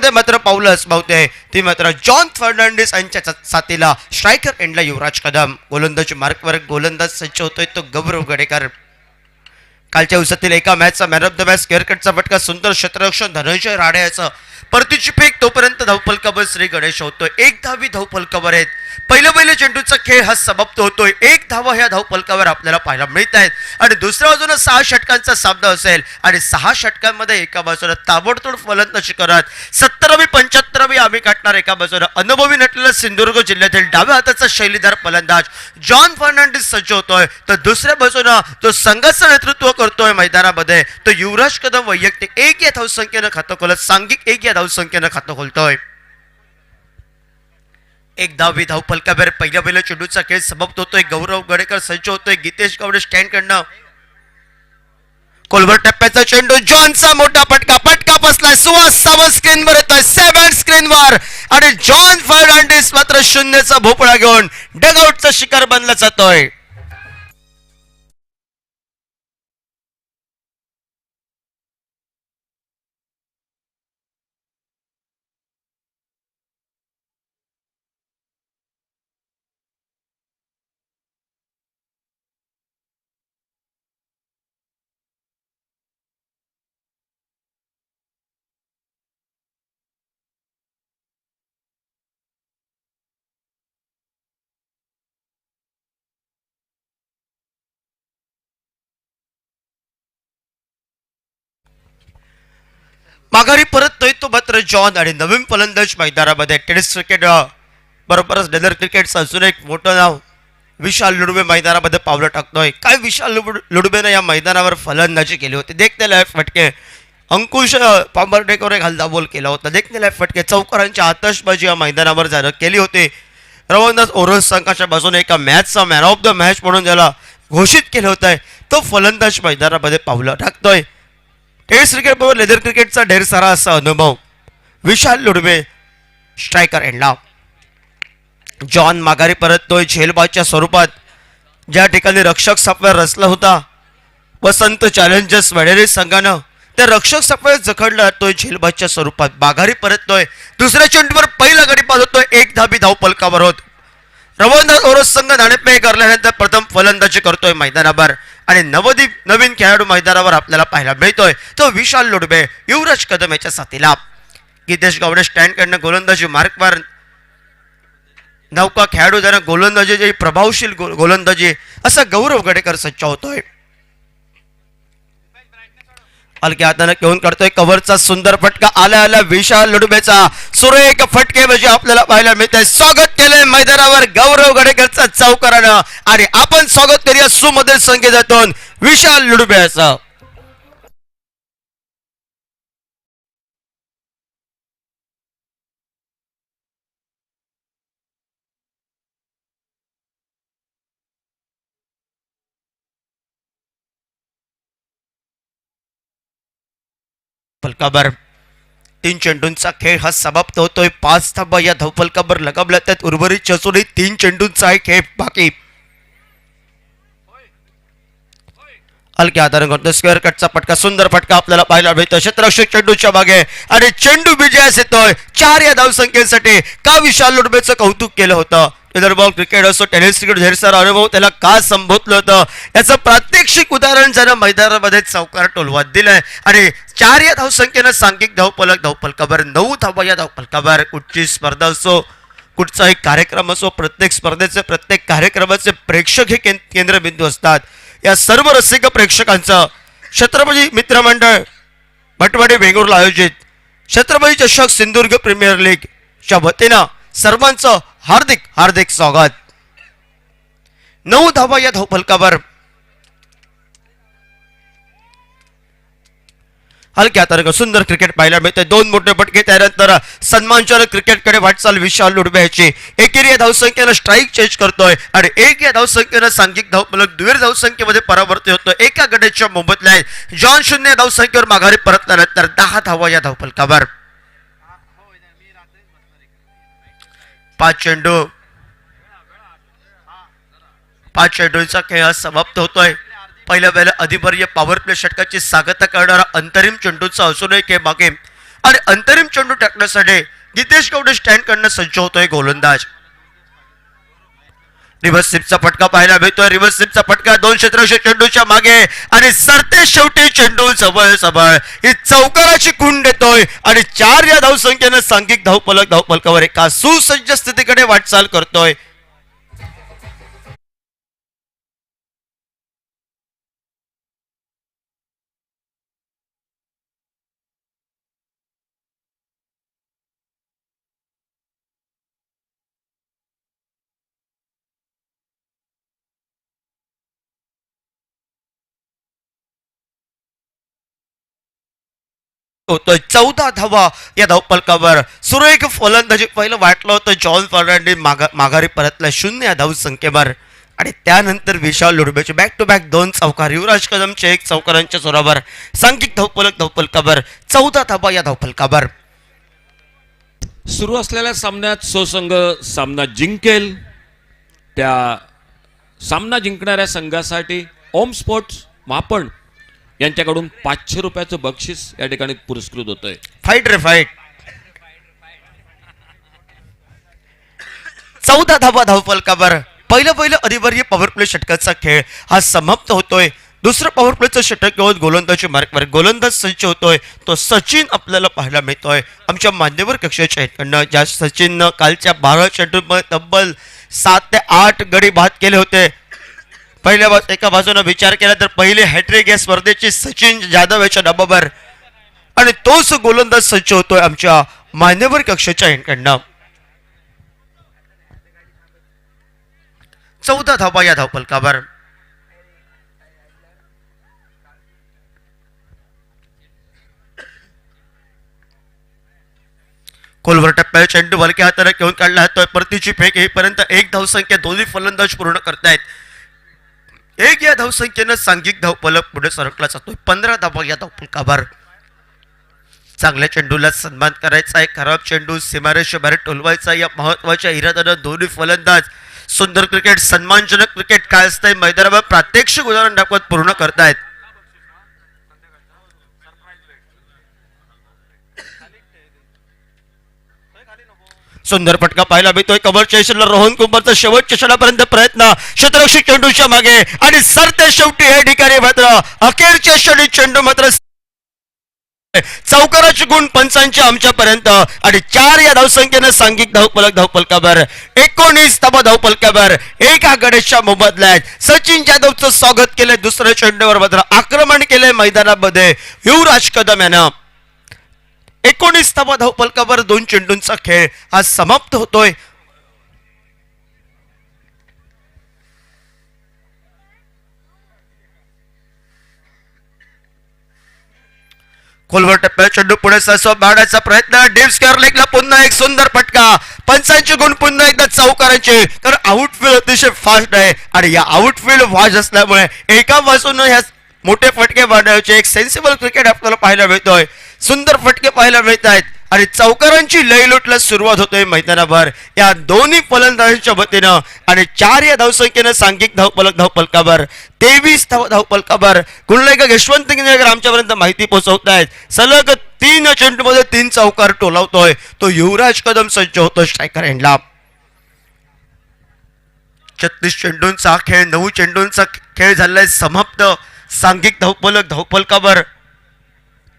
मैदानामध्ये मात्र पावलं असमावते ती मात्र जॉन फर्नांडिस यांच्या साथीला स्ट्रायकर एंडला युवराज कदम. गोलंदाजी मार्कवर गोलंदाज सज्ज होतोय तो गौरव गडेकर. कालच्या दिवसातील एका मॅचचा मॅन ऑफ द मॅच केअरकटचा फटका, सुंदर क्षेत्ररक्षण धनंजय राडेचं, परतीची फेक, तोपर्यंत धावफलकावर श्री गणेश होतोय. 1 धावी धावफलकावर आहेत. पहिल्या चेंडूचा खेळ हा समाप्त होतोय. 1 धावा ह्या धावफलकावर आपल्याला पाहायला मिळत आहेत आणि दुसऱ्या बाजूने 6 षटकांचा सामना असेल आणि 6 षटकांमध्ये एका बाजूला ताबडतोड फलंदाजी करत 70वी 75वी आम्ही काढणार, एका बाजूला अनुभवी नटलेला सिंधुदुर्ग जिल्ह्यातील डाव्या हाताचा शैलीदार फलंदाज जॉन फर्नांडिस सज्ज होतोय, तर दुसऱ्या बाजूला तो संघाचं नेतृत्व करतोय मैदानामध्ये तो युवराज कदम वैयक्तिक 1 या धावसंख्येनं खातं खोलत सांघिक 1 या धावसंख्येनं खातं खोलतोय. 1 धावी धावफलकावर पहिल्या चेंडूचा खेळ समाप्त होतोय. गौरव गडेकर सज्ज होतोय. गीतेश गावडे स्टँड कडनं कोलवर टप्प्याचा चेंडू, जॉनचा मोठा फटका बसलाय. सुहास सावंत स्क्रीनवर येतोय, 7 स्क्रीनवर आणि जॉन फर्नांडिस मात्र 0चा भोपळा घेऊन डगआउटचा शिकार बनला जातोय. माघारी परततोय तो मात्र जॉन आणि नवीन फलंदाज मैदानामध्ये. टेनिस क्रिकेट बरोबरच लेदर क्रिकेटचं अजून एक मोठं नाव विशाल लुडबे मैदानामध्ये पावलं टाकतोय. काय विशाल लुडबेनं या मैदानावर फलंदाजी केली होती. देखते लायक फटके, अंकुश पांबर्डेकर एक हलदा बोल केला होता. देखते लायक फटके, चौकारांची आतषबाजी या मैदानावर झालं केली होती. रवंदास ओरस संघाच्या बाजूने एका मॅचचा मॅन ऑफ द मॅच म्हणून ज्याला घोषित केलं होतं तो फलंदाज मैदानामध्ये पावलं टाकतोय. टेस्ट क्रिकेट बरोबर लेदर क्रिकेटचा ढेर सारा असा अनुभव. विशाल लुडबे स्ट्रायकर एंडला. जॉन माघारी परततोय झेलबादच्या स्वरूपात. ज्या ठिकाणी रक्षक सापळा रचला होता वसंत चॅलेंजर्स वडेरी संघानं, त्या रक्षक सापळ्यात जखडला जातोय झेलबादच्या स्वरूपात. माघारी परततोय. दुसऱ्या चेंडूवर पहिला गडी पाहतोय. 1 धाबी धावफलकावर होत. रवंदास ओरस संघ नाणेफेक करल्यानंतर प्रथम फलंदाजी करतोय मैदानावर आणि नवीन खेळाडू मैदानावर आपल्याला पाहायला मिळतोय तो विशाल लुडबे युवराज कदम याच्या साथीला. गीतेश गावडे स्टँड कडनं गोलंदाजी मार्कवर नौका खेळाडू ज्यानं गोलंदाजी प्रभावशील गोलंदाजी असा गौरव गडेकर सज्ज होतोय. हलक्या हाताने घेऊन काढतोय. कव्हरचा सुंदर फटका आला विशाल लुडबेचा सुरेख फटके म्हणजे आपल्याला पाहायला मिळतंय. स्वागत केलंय मैदानावर गौरव गडेकरचा चौकारानं आणि आपण स्वागत करूया सुमधीर संगीतातून विशाल लुडबेचं. फलकावर 3 चेंडूंचा खेळ हा समाप्त होतोय. 5 धावा या धावफलकावर लगावल्या. त्यात उर्वरित चचोरी 3 चेंडूंचा आहे खेळ बाकी. हलक्या हाताने करतो स्क्वेअर कटचा फटका, सुंदर फटका आपल्याला पाहायला मिळतो क्षेत्ररक्षक चेंडूच्या मागे आणि चेंडू विजयास येतोय 4 या धावसंख्येसाठी. का विशाल लुडबेचं कौतुक केलं होतं. विदर्भ क्रिकेट असो टेनिस क्रिकेट झेरसार अनुभव त्याला का संबोधलं होतं याचं प्रात्यक्षिक उदाहरण ज्यानं मैदानामध्ये चौकार टोलवत दिलंय आणि 4 या धावसंख्येनं सांघिक धावफलकावर 9 धावा या धावफलकावर. कुठची स्पर्धा असो कुठचाही कार्यक्रम असो प्रत्येक स्पर्धेचे प्रत्येक कार्यक्रमाचे प्रेक्षक हे केंद्रबिंदू असतात. या सर्व रसिक प्रेक्षकांचं छत्रपती मित्रमंडळ भटवाडी वेंगुर्ला आयोजित छत्रपती चषक सिंधुदुर्ग प्रीमियर लीग च्या वतीनं सर्वांचं हार्दिक हार्दिक स्वागत. 9 धावा या धावफलकावर. हलक्या हाताने सुंदर क्रिकेट पाहायला मिळते. 2 मोठे फटके त्यानंतर सन्मानजनक क्रिकेटकडे वाटचाल विशाल लुडबे याची. एकेरी या धावसंख्येनं स्ट्राईक चेंज करतोय आणि 1 या धावसंख्येनं सांघिक धावफलक दुहेरी धावसंख्येमध्ये परावर्तित होतोय. एका गड्याच्या मोबदल्यात जॉन 0 या धावसंख्येवर माघारी परतल्यानंतर 10 धावा या धावफलकावर. 5 चेंडूंचा खेळ समाप्त होतोय. पहिल्या वेळेला अधिवर्य पॉवर प्ले षटकाची सांगता करणारा अंतरिम चेंडूचा असूनही खेळ मागे आणि अंतरिम चेंडू टाकण्यासाठी गीतेश गौडे स्टँड कडनं सज्ज होतोय गोलंदाज. रिव्हर्स स्लिपचा फटका पाहायला मिळतोय. रिव्हर्स स्लिपचा फटका 2 क्षेत्ररक्षक चेंडूच्या मागे आणि सरते शेवटी चेंडू जवळ जवळ ही चौकाराची खूण देतोय आणि 4 या धावसंख्येनं सांघिक धावफलकावर एका सुसज्ज स्थितीकडे वाटचाल करतोय. होतोय 14 धावा या धावफलकावर. सुरेख फलंदाजी पहिलं वाटलं होतं जॉन फर्नांडिस माघारी परतला 0 या धावसंख्येवर आणि त्यानंतर विशाल लुडबेचे बॅक टू बॅक 2 चौकार. युवराज कदमचे 1 चौकारांच्या जोरावर सांघिक धावफलकावर 14 धावा या धावफलकावर. सुरू असलेल्या सामन्यात सोसंघ सामना जिंकेल. त्या सामना जिंकणाऱ्या संघासाठी ओम स्पोर्ट्स मापण यांच्याकडून 500 रुपयाचं बक्षीस या ठिकाणी पुरस्कृत होतंय. फाईट रे फाईट. 14 धावा धावफलकावर. पहिलं अधिवर्य पॉवर प्ले षटकाचा खेळ हा समाप्त होतोय. दुसरं पॉवर प्लेचं षटक घेऊन गोलंदाजी मार्कवर गोलंदाज सज्ज होतोय. तो सचिन आपल्याला पाहायला मिळतोय आमच्या मान्यवर कक्षाच्या कडनं. ज्या सचिननं कालच्या 12 चेंडूमध्ये तब्बल 7 ते 8 गडी बाद केले होते. पहिल्या एका बाजूने विचार केला तर पहिली हॅट्रिक या स्पर्धेची सचिन जाधव याच्या डबावर आणि तोच गोलंदाज सज्ज होतोय आमच्या मान्यवर कक्षाच्या कडनं. 14 धावा या धावफलकावर. खोलवर टप्प्यावर चेंडू वलक्या हाताने घेऊन काढला जातोय. परतीची फेक येईपर्यंत 1 धावसंख्या दोन्ही फलंदाज पूर्ण करतायत. 1 या धावसंख्येनं सांघिक धावफलक पुढे सरकला जातोय. 15 धावा या धावफलकावर. चांगल्या चेंडूला सन्मान करायचा आहे. खराब चेंडू सीमारेषे बाहेर टोलवायचा या महत्वाच्या इराद्यानं दोन्ही फलंदाज सुंदर क्रिकेट सन्मानजनक क्रिकेट काय असतंय मैदानावर प्रात्यक्षिक उदाहरण दाखवत पूर्ण करतायत. सुंदर फटका पाहायला मिळतोय. कव्हरच्या इशाऱ्याला रोहन कुंभारचा शेवटच्या क्षणापर्यंत प्रयत्न. क्षेत्ररक्षक चेंडूच्या मागे आणि सरते शेवटी या ठिकाणी मात्र अखेरच्या क्षणी चेंडू मात्र चौकाराची गुण पंचांच्या आमच्यापर्यंत आणि 4 या धावसंख्येनं सांघिक धावफलकावर 19 धावा धावफलकावर. एका गडेशच्या मोबदल्यात सचिन जाधवचं स्वागत केलंय. दुसऱ्या चेंडूवर मात्र आक्रमण केलंय मैदानामध्ये युवराज कदम यानं. 19 धावा धावफलकावर 2 चेंडूंचा खेळ हा समाप्त होतोय. खोलवर टप्प्यावर चेंडू पुढे सरसव मारण्याचा प्रयत्न. डीप स्क्वेअर लेगला पुन्हा एक सुंदर फटका. पंचांचे गुण पुन्हा एकदा चौकारांचे. तर आउटफील्ड अतिशय फास्ट आहे आणि या आउटफील्ड फास्ट असल्यामुळे एका बाजूने ह्या मोठे फटके मारण्याचे एक सेन्सिबल क्रिकेट आपल्याला पाहायला मिळतोय. सुंदर फटके पाहायला मिळत आहेत आणि चौकारांची लयलुटला सुरुवात होतोय मैदानावर या दोन्ही फलंदाजांच्या वतीनं आणि 4 या धावसंख्येनं सांघिक धावफलकावर 23 धावफलकावर. गुणलेखक यशवंत गिंजकर आमच्यापर्यंत माहिती पोहोचवतायत. सलग 3 चेंडूमध्ये 3 चौकार टोलावतोय तो युवराज कदम सज्ज होतो स्ट्रायकर एंडला. 36 चेंडूंचा खेळ 9 चेंडूंचा खेळ झालाय समाप्त. सांघिक धावफलकावर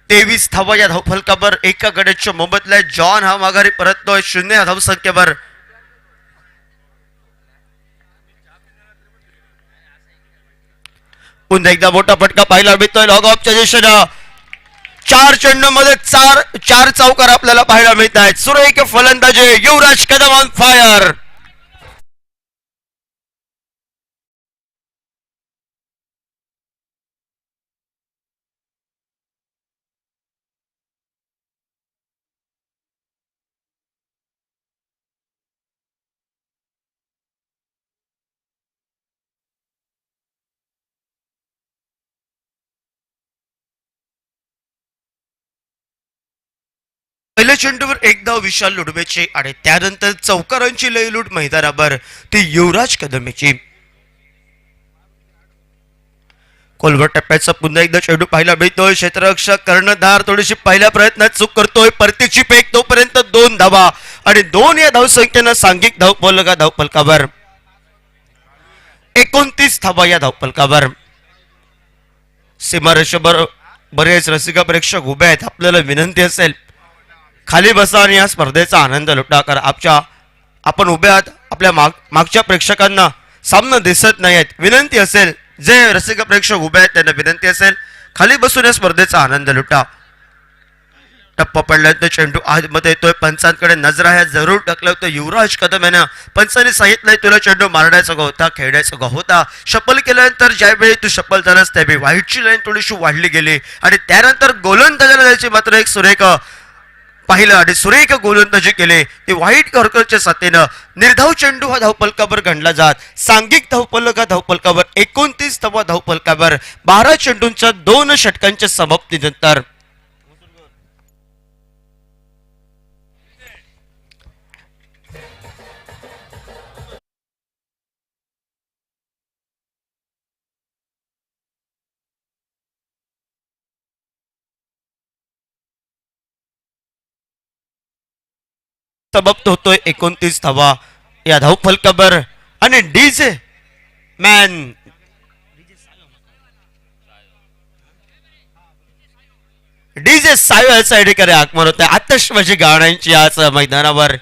23 धावा या धावफलकावर. एका गड्याच्या मोबदल्यात जॉन हा माघारी परततोय 0 या धावसंख्येवर. पुन्हा एकदा मोठा फटका पाहायला मिळतोय लॉग ऑफच्या दिशेनं. 4 चेंडूमध्ये 4 चौकार आपल्याला पाहायला मिळत आहेत. सुरेख फलंदाजी युवराज कदम ऑन फायर. पहिल्या चेंडूवर 1 धाव विशाल लुडबेची आणि त्यानंतर चौकारांची लयलूट मैदानावर ती युवराज कदमेची. खोलवर टप्प्याचा पुन्हा एकदा चेंडू पाहायला मिळतोय. क्षेत्ररक्षक कर्णधार थोडीशी पहिल्या प्रयत्नात चूक करतोय. परतीची फेक तोपर्यंत 2 धावा आणि 2 या धावसंख्येनं सांघिक धावफलका धावफलकावर 29 धावा या धावफलकावर. सीमारेषेवर बरेच रसिका प्रेक्षक उभे आहेत. आपल्याला विनंती असेल खाली बसा आणि या स्पर्धेचा आनंद लुटा. कारण आपण उभे आहात. आपल्या मागच्या प्रेक्षकांना सामना दिसत नाही आहेत. विनंती असेल जे रसिक प्रेक्षक उभे आहेत त्यांना विनंती असेल खाली बसून या स्पर्धेचा आनंद लुटा. टप्पा पडल्यानंतर चेंडू आतमध्ये येतोय. पंचांकडे नजर आहे. जरूर टाकलं होतं युवराज कदम यानं. पंचांनी सांगितलंय तुला चेंडू मारण्याचा का होता, खेळण्याचा का होता. शपल केल्यानंतर ज्यावेळी तू शपल झालास त्यावेळी व्हाईटची लाईन थोडीशी वाढली गेली आणि त्यानंतर गोलंदाजाला द्यायची मात्र एक सुरेख पाहिलं आणि सुरेख गोलंदाजी केली. ती व्हाईट कॉर्करच्या साथीनं निर्धाव चेंडू हा धावफलकावर गणला जात. सांघिक धावफलक हा धावफलकावर 29 धावा धावफलकावर 12 चेंडूंच्या 2 षटकांच्या समाप्तीनंतर. समाप्त होतोय 29 धावा या धावफलकावर आणि डीजे मॅन डीजे सायळचा अधिकारी आगमन होत आहे. आतषबाजी गाण्यांची आज मैदानावर.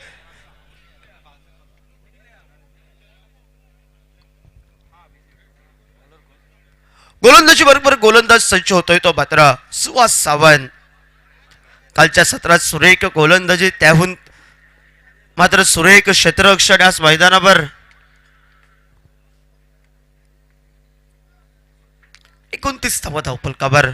गोलंदाजी बरोबर गोलंदाज सज्ज होतोय तो मात्र सुहास सावंत. कालच्या सत्रात सुरेख गोलंदाजी त्याहून मात्र सुरेख क्षेत्ररक्षण आज मैदानावर. 29 धावा धावफलकावर.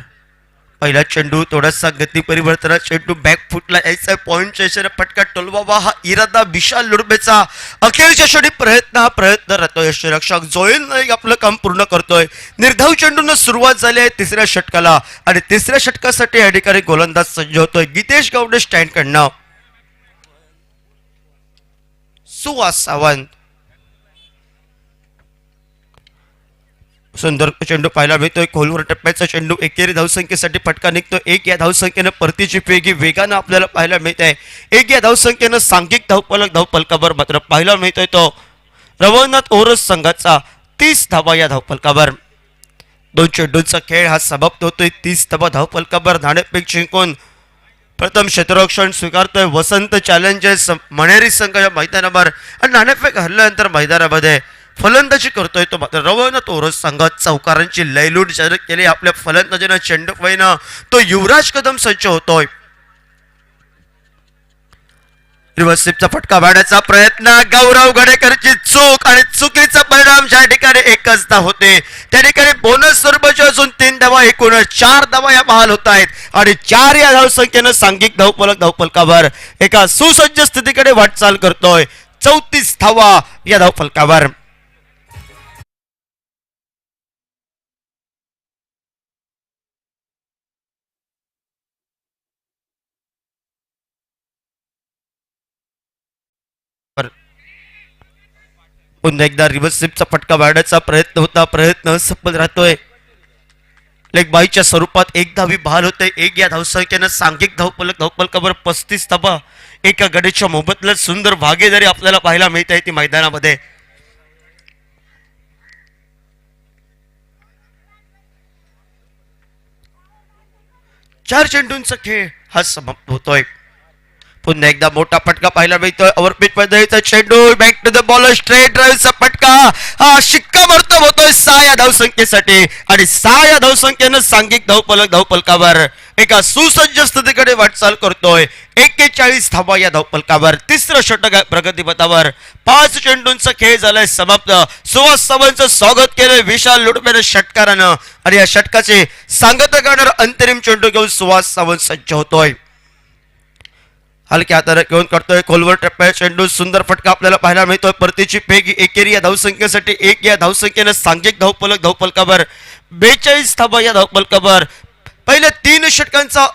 पहिला चेंडू थोडासा गती परिवर्तनात चेंडू बॅक फुटला यायचा पॉइंटच्या इशारा फटका टोलवावा हा इरादा विशाल लुडबेचा. अखेरच्या क्षणी प्रयत्न राहतोय. यष्टीरक्षक जोएल नाईक आपलं काम पूर्ण करतोय. निर्धाव चेंडून सुरुवात झाली आहे 3ऱ्या षटकाला आणि 3ऱ्या षटकासाठी या ठिकाणी गोलंदाज सज्ज होतोय. गीतेश गावडे स्टँड कडनं सुहास सावंत. सुंदर चेंडू पाहायला मिळतोय. खोलवर टप्प्याचा चेंडू एकेरी धावसंख्येसाठी फटका निघतो. 1 या धावसंख्येनं परतीची फेकी वेगानं आपल्याला पाहायला मिळत आहे. 1 या धावसंख्येनं सांघिक धावफलकावर मात्र पाहायला मिळतोय तो रवनाथ ओरस संघाचा 30 धावा या धावफलकावर. 2 चेंडूंचा खेळ हा समाप्त होतोय 30 धावा धावफलकावर. नाणेफेक जिंकून प्रथम क्षेत्ररक्षण स्वीकारतोय वसंत चॅलेंजर्स मणेरी संघ या मैदानावर आणि नाणेफेक हरल्यानंतर मैदानामध्ये फलंदाजी करतोय तो मात्र रवनाथ ओरस संघात चौकारांची लयलूट जाहीर केली. आपल्या फलंदाजीनं चेंडूफळीनं तो युवराज कदम सज्ज होतोय. रिव्हर्सिपचा फटका वाढण्याचा प्रयत्न. गौरव गडेकरची चूक आणि चुकीचा परिणाम ज्या ठिकाणी एकचदा होते त्या ठिकाणी बोनस स्वरूपाचे अजून 3 धावा एकूण 4 धावा या बहाल होत आहेत आणि 4 या धावसंख्येनं सांघिक धावफलकावर एका सुसज्ज स्थितीकडे वाटचाल करतोय. 34 धावा या धावफलकावर. पुन्हा एकदा रिव्हर्सिपचा फटका वाढण्याचा प्रयत्न सफल राहतोय. लेग बाईच्या स्वरूपात 1 धावी बहाल होते. 1 या धावसंख्येनं सांघिक धावफलकावर 35 धावा एका गडीच्या मोबदल्यात सुंदर भागीदारी आपल्याला पाहायला मिळत आहे ती मैदानामध्ये. चार चेंडूंचा खेळ हा समाप्त होतोय. पुन्हा एकदा मोठा फटका पाहायला मिळतोय. ओव्हरपिच पद्धतीचा चेंडू back to the ball straight ड्राईव्हचा फटका हा शिक्कामोर्तब होतोय 6 या धावसंख्येसाठी आणि 6 या धावसंख्येनं सांघिक धावफलकावर एका सुसज्ज स्थितीकडे वाटचाल करतोय. 41 धावा या धावफलकावर. 3रं षटक प्रगतीपथावर. 5 चेंडूंचा खेळ झालाय समाप्त. सुहास सावंतचं स्वागत केलंय विशाल लुडबेने षटकारानं आणि या षटकाचे सांगता करणारा अंतरिम चेंडू घेऊन सुहास सावंत सज्ज होतोय. हलक्या हाताने घेऊन करतोय. खोलवर टप्प्या चेंडू सुंदर फटका आपल्याला पाहायला मिळतोय. परतीची फेक एकेरी या धावसंख्येसाठी 1 या धावसंख्येनं सांघिक धावफलकावर 42 धावा या धावफलकावर पहिल्या 3 षटकांचा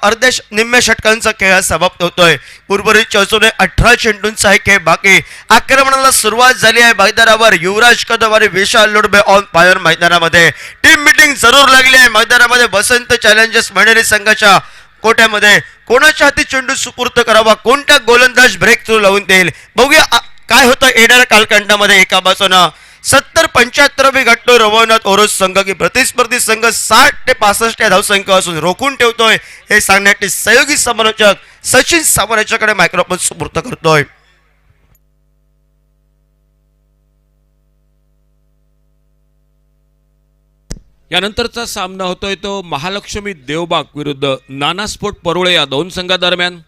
निम्म्या षटकांचा खेळ समाप्त होतोय. उर्वरित अजून 18 चेंडूंचा हे खेळ बाकी. आक्रमणाला सुरुवात झाली आहे मैदानावर. युवराज कदम आणि विशाल लुडबे ऑन फायर मैदानामध्ये. टीम मीटिंग जरूर लागली आहे मैदानामध्ये. वसंत चॅलेंजर्स मंडळी संघाच्या कोट्यामध्ये कोणाच्या हाती चेंडू सुपूर्त करावा, कोणत्या गोलंदाज ब्रेक थ्रू लावून देईल, बघूया काय होतं येणाऱ्या कालखंडामध्ये. एका बाजूनं 70-75 गाठतो रवनाथ ओरोस संघ की प्रतिस्पर्धी संघ 60 ते 65 या धावसंख्या असून रोखून ठेवतोय हे सांगण्यासाठी सहयोगी समालोचक सचिन सावंत याच्याकडे मायक्रोफोन सुपूर्त करतोय. यानंतरचा सामना होतोय तो महालक्ष्मी देवबाग विरुद्ध नाना स्पोर्ट परोळे या दोन संघादरम्यान.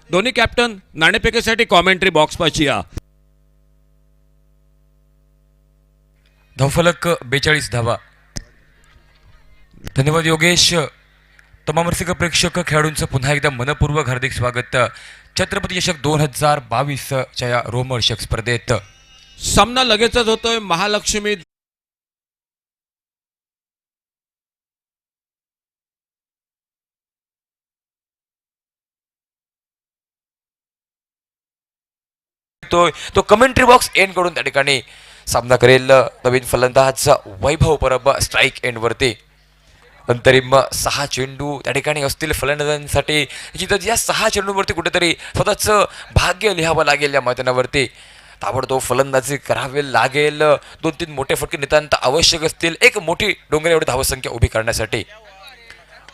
दोन्ही कॅप्टन नाणेफेकीसाठी कॉमेंट्री बॉक्स पाशी या. धावफलक 42 धावा. धन्यवाद योगेश. तमाम रसिक प्रेक्षक खेळाडूंचं पुन्हा एकदा मनपूर्वक हार्दिक स्वागत छत्रपती चषक 2022 च्या या रोमहर्षक स्पर्धेत. सामना लगेचच होतोय महालक्ष्मी तो कमेंट्री बॉक्स एंड कडून त्या ठिकाणी सामना करेल नवीन फलंदाज वैभव परब स्ट्राईक एंड वरती. अंतरिम 6 चेंडू त्या ठिकाणी असतील फलंदाजांसाठी. जिथं या 6 चेंडूंवरती कुठेतरी स्वतःचं भाग्य लिहावं लागेल. या मैदानावरती ताबडतोब फलंदाजी करावी लागेल. 2-3 मोठे फटके नितांत आवश्यक असतील एक मोठी डोंगर एवढी धावसंख्या उभी करण्यासाठी.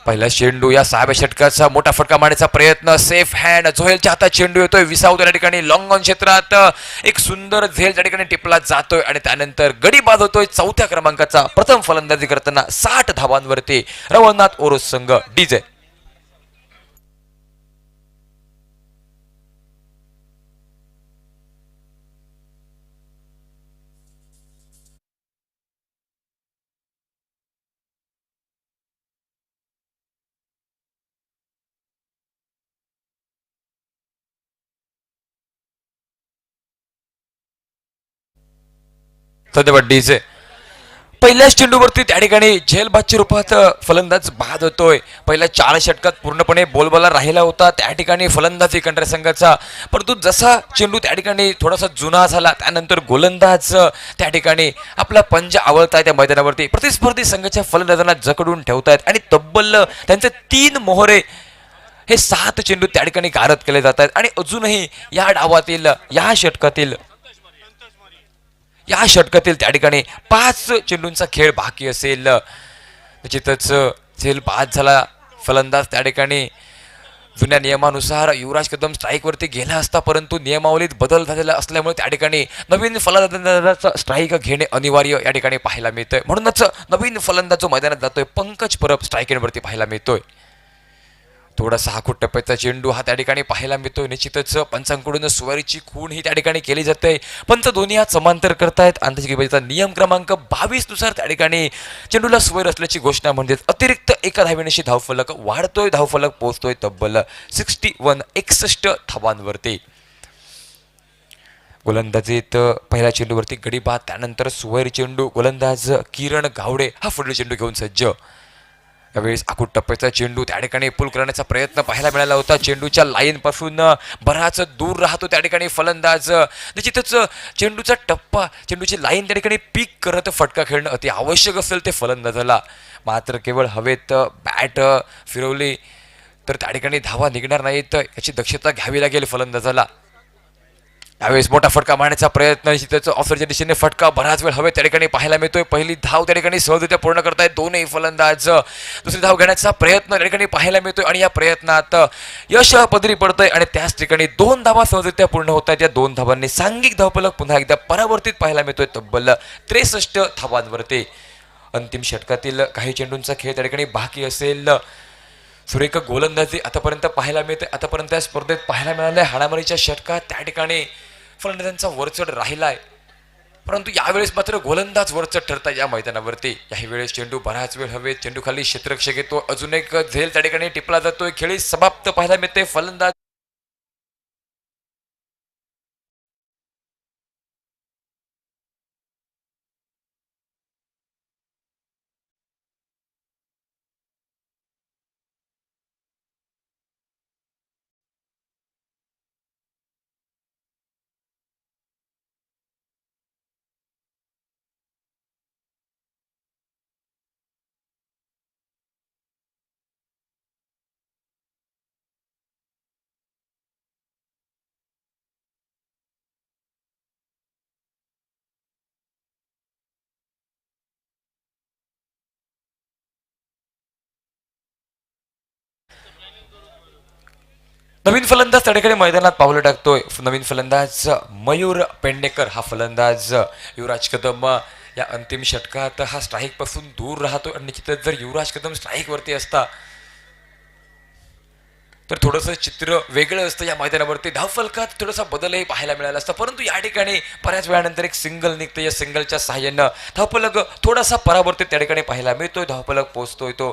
पहिला चेंडू या 6व्या षटकाचा मोठा फटका मारण्याचा प्रयत्न. सेफ हँड झोहेलच्या हातात चेंडू येतोय. विसावतो त्या ठिकाणी लॉंग ऑन क्षेत्रात एक सुंदर झेल त्या ठिकाणी टिपला जातोय आणि त्यानंतर गडी बाद होतोय. 4थ्या क्रमांकाचा प्रथम फलंदाजी करताना 60 धावांवरती रवनाथ ओरोस संघ डीजे. धन्यवाद डीजे. पहिल्याच चेंडूवरती त्या ठिकाणी झेलबादच्या रूपात फलंदाज बाद होतोय. पहिल्या 4 षटकात पूर्णपणे बोलबाला राहिला होता त्या ठिकाणी फलंदाजी कंट्री संघाचा. परंतु जसा चेंडू त्या ठिकाणी थोडासा जुना झाला त्यानंतर गोलंदाज त्या ठिकाणी आपला पंजा आवळताय त्या मैदानावरती. प्रतिस्पर्धी संघाच्या फलंदाजांना जकडून ठेवतायत आणि तब्बल त्यांचे 3 मोहरे हे 7 चेंडू त्या ठिकाणी गारद केले जात आहेत. आणि अजूनही या डावातील या षटकातील त्या ठिकाणी 5 चेंडूंचा खेळ बाकी असेल. निश्चितच झेल बाद झाला फलंदाज त्या ठिकाणी. जुन्या नियमानुसार युवराज कदम स्ट्राईकवरती गेला असता परंतु नियमावलीत बदल झालेला असल्यामुळे त्या ठिकाणी नवीन फलंदाजाचा स्ट्राईक घेणे अनिवार्य या ठिकाणी पाहायला मिळतंय. म्हणूनच नवीन फलंदाज जो मैदानात जातोय पंकज परब स्ट्राईकवरती पाहायला मिळतोय. थोडासा हाकूट टप्प्याचा चेंडू हा त्या ठिकाणी पाहायला मिळतोय. निश्चितच पंचांकडून सुवारीची खूण ही त्या ठिकाणी केली जाते. पंच दोन्ही हात समांतर करतायत. आंतरराष्ट्रीय नियम क्रमांक 22 नुसार त्या ठिकाणी चेंडूला सुवर असल्याची घोषणा म्हणजेच अतिरिक्त एका धावेनिशी धावफलक वाढतोय. धावफलक पोहोचतोय तब्बल 61 धावांवरती. गोलंदाजीत पहिल्या चेंडूवरती गडी बाद त्यानंतर सुवैरी चेंडू. गोलंदाज किरण गावडे हा पुढील चेंडू घेऊन सज्ज. यावेळेस आखूट टप्प्याचा चेंडू त्या ठिकाणी पुल करण्याचा प्रयत्न पाहायला मिळाला होता. चेंडूच्या लाईन पासून बराच दूर राहतो त्या ठिकाणी फलंदाज. निश्चितच चेंडूचा टप्पा चेंडूची लाईन त्या ठिकाणी पीक करत फटका खेळणं अति आवश्यक असेल ते फलंदाजाला. मात्र केवळ हवेत बॅट फिरवली तर त्या ठिकाणी धावा निघणार नाहीत याची दक्षता घ्यावी लागेल फलंदाजाला. यावेळेस मोठा फटका मारण्याचा प्रयत्न. निश्चितच ऑफरच्या दिशेने फटका बराच वेळ हवेत त्या ठिकाणी पाहायला मिळतोय. पहिली धाव त्या ठिकाणी सहजरित्या पूर्ण करतायत दोन्ही फलंदाज. दुसरी धाव घेण्याचा प्रयत्न त्या ठिकाणी पाहायला मिळतोय आणि या प्रयत्नात यश पदरी पडतंय आणि त्याच ठिकाणी 2 धावा सहजरित्या पूर्ण होत आहेत. या 2 धावांनी सांघिक धावफलक पुन्हा एकदा परावर्तित पाहायला मिळतोय तब्बल 63 धावांवरती. अंतिम षटकातील काही चेंडूंचा खेळ त्या ठिकाणी बाकी असेल. सुरेख गोलंदाजी आतापर्यंत पाहायला मिळते. आतापर्यंत या स्पर्धेत पाहायला मिळाल्या हाणामारीच्या षटकात त्या ठिकाणी फलंदाजांचा वरचढ राहिलाय परंतु यावेळेस मात्र गोलंदाज वरचढ ठरतात या मैदानावरती. याही वेळेस चेंडू बराच वेळ हवेत. चेंडू खाली क्षेत्ररक्षक येतो. अजून एक झेल त्या ठिकाणी टिपला जातोय. खेळी समाप्त पाहायला मिळते. फलंदाज नवीन फलंदाज त्या ठिकाणी मैदानात पावलं टाकतोय. नवीन फलंदाज मयूर पेडणेकर हा फलंदाज युवराज कदम या अंतिम षटकात हा स्ट्राईक पासून दूर राहतो आणि निश्चितच जर युवराज कदम स्ट्राईक वरती असता तर थोडंसं चित्र वेगळं असतं या मैदानावरती. धावफलकात थोडासा बदलही पाहायला मिळाला असता, परंतु या ठिकाणी बऱ्याच वेळानंतर एक सिंगल निघते. या सिंगलच्या सहाय्यानं धावफलक थोडासा परावर्तित त्या ठिकाणी पाहायला मिळतोय. धावफलक पोहोचतोय तो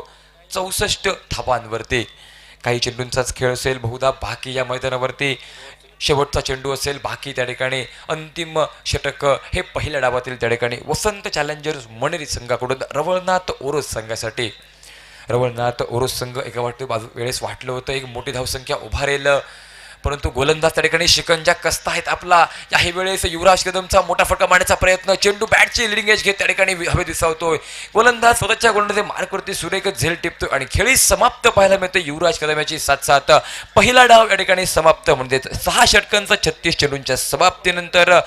64 धावांवरती. काही चेंडूंचाच खेळ असेल बहुधा बाकी या मैदानावरती. शेवटचा चेंडू असेल बाकी त्या ठिकाणी. अंतिम षटक हे पहिल्या डावातील त्या ठिकाणी वसंत चॅलेंजर्स मणेरी संघाकडून रवळनाथ ओरोस संघासाठी. रवळनाथ ओरोस संघ एका वेळेस वाटलं होतं एक मोठी धावसंख्या उभारेल, परंतु गोलंदाज त्या ठिकाणी शिकंजा कसतायत आपला. याही वेळेस युवराज कदमचा मोठा फटका मारण्याचा प्रयत्न. चेंडू बॅटची लिडिंग एज घेत त्या ठिकाणी हवे दिसावतोय. गोलंदाज स्वतःच्या गोलंदाजी मार्कवरती सुरेख झेल टिपतोय आणि खेळी समाप्त पाहायला मिळते. युवराज कदम याची 7-7. पहिला डाव या ठिकाणी समाप्त, म्हणजे 6 षटकांचा 36 चेंडूंच्या समाप्तीनंतर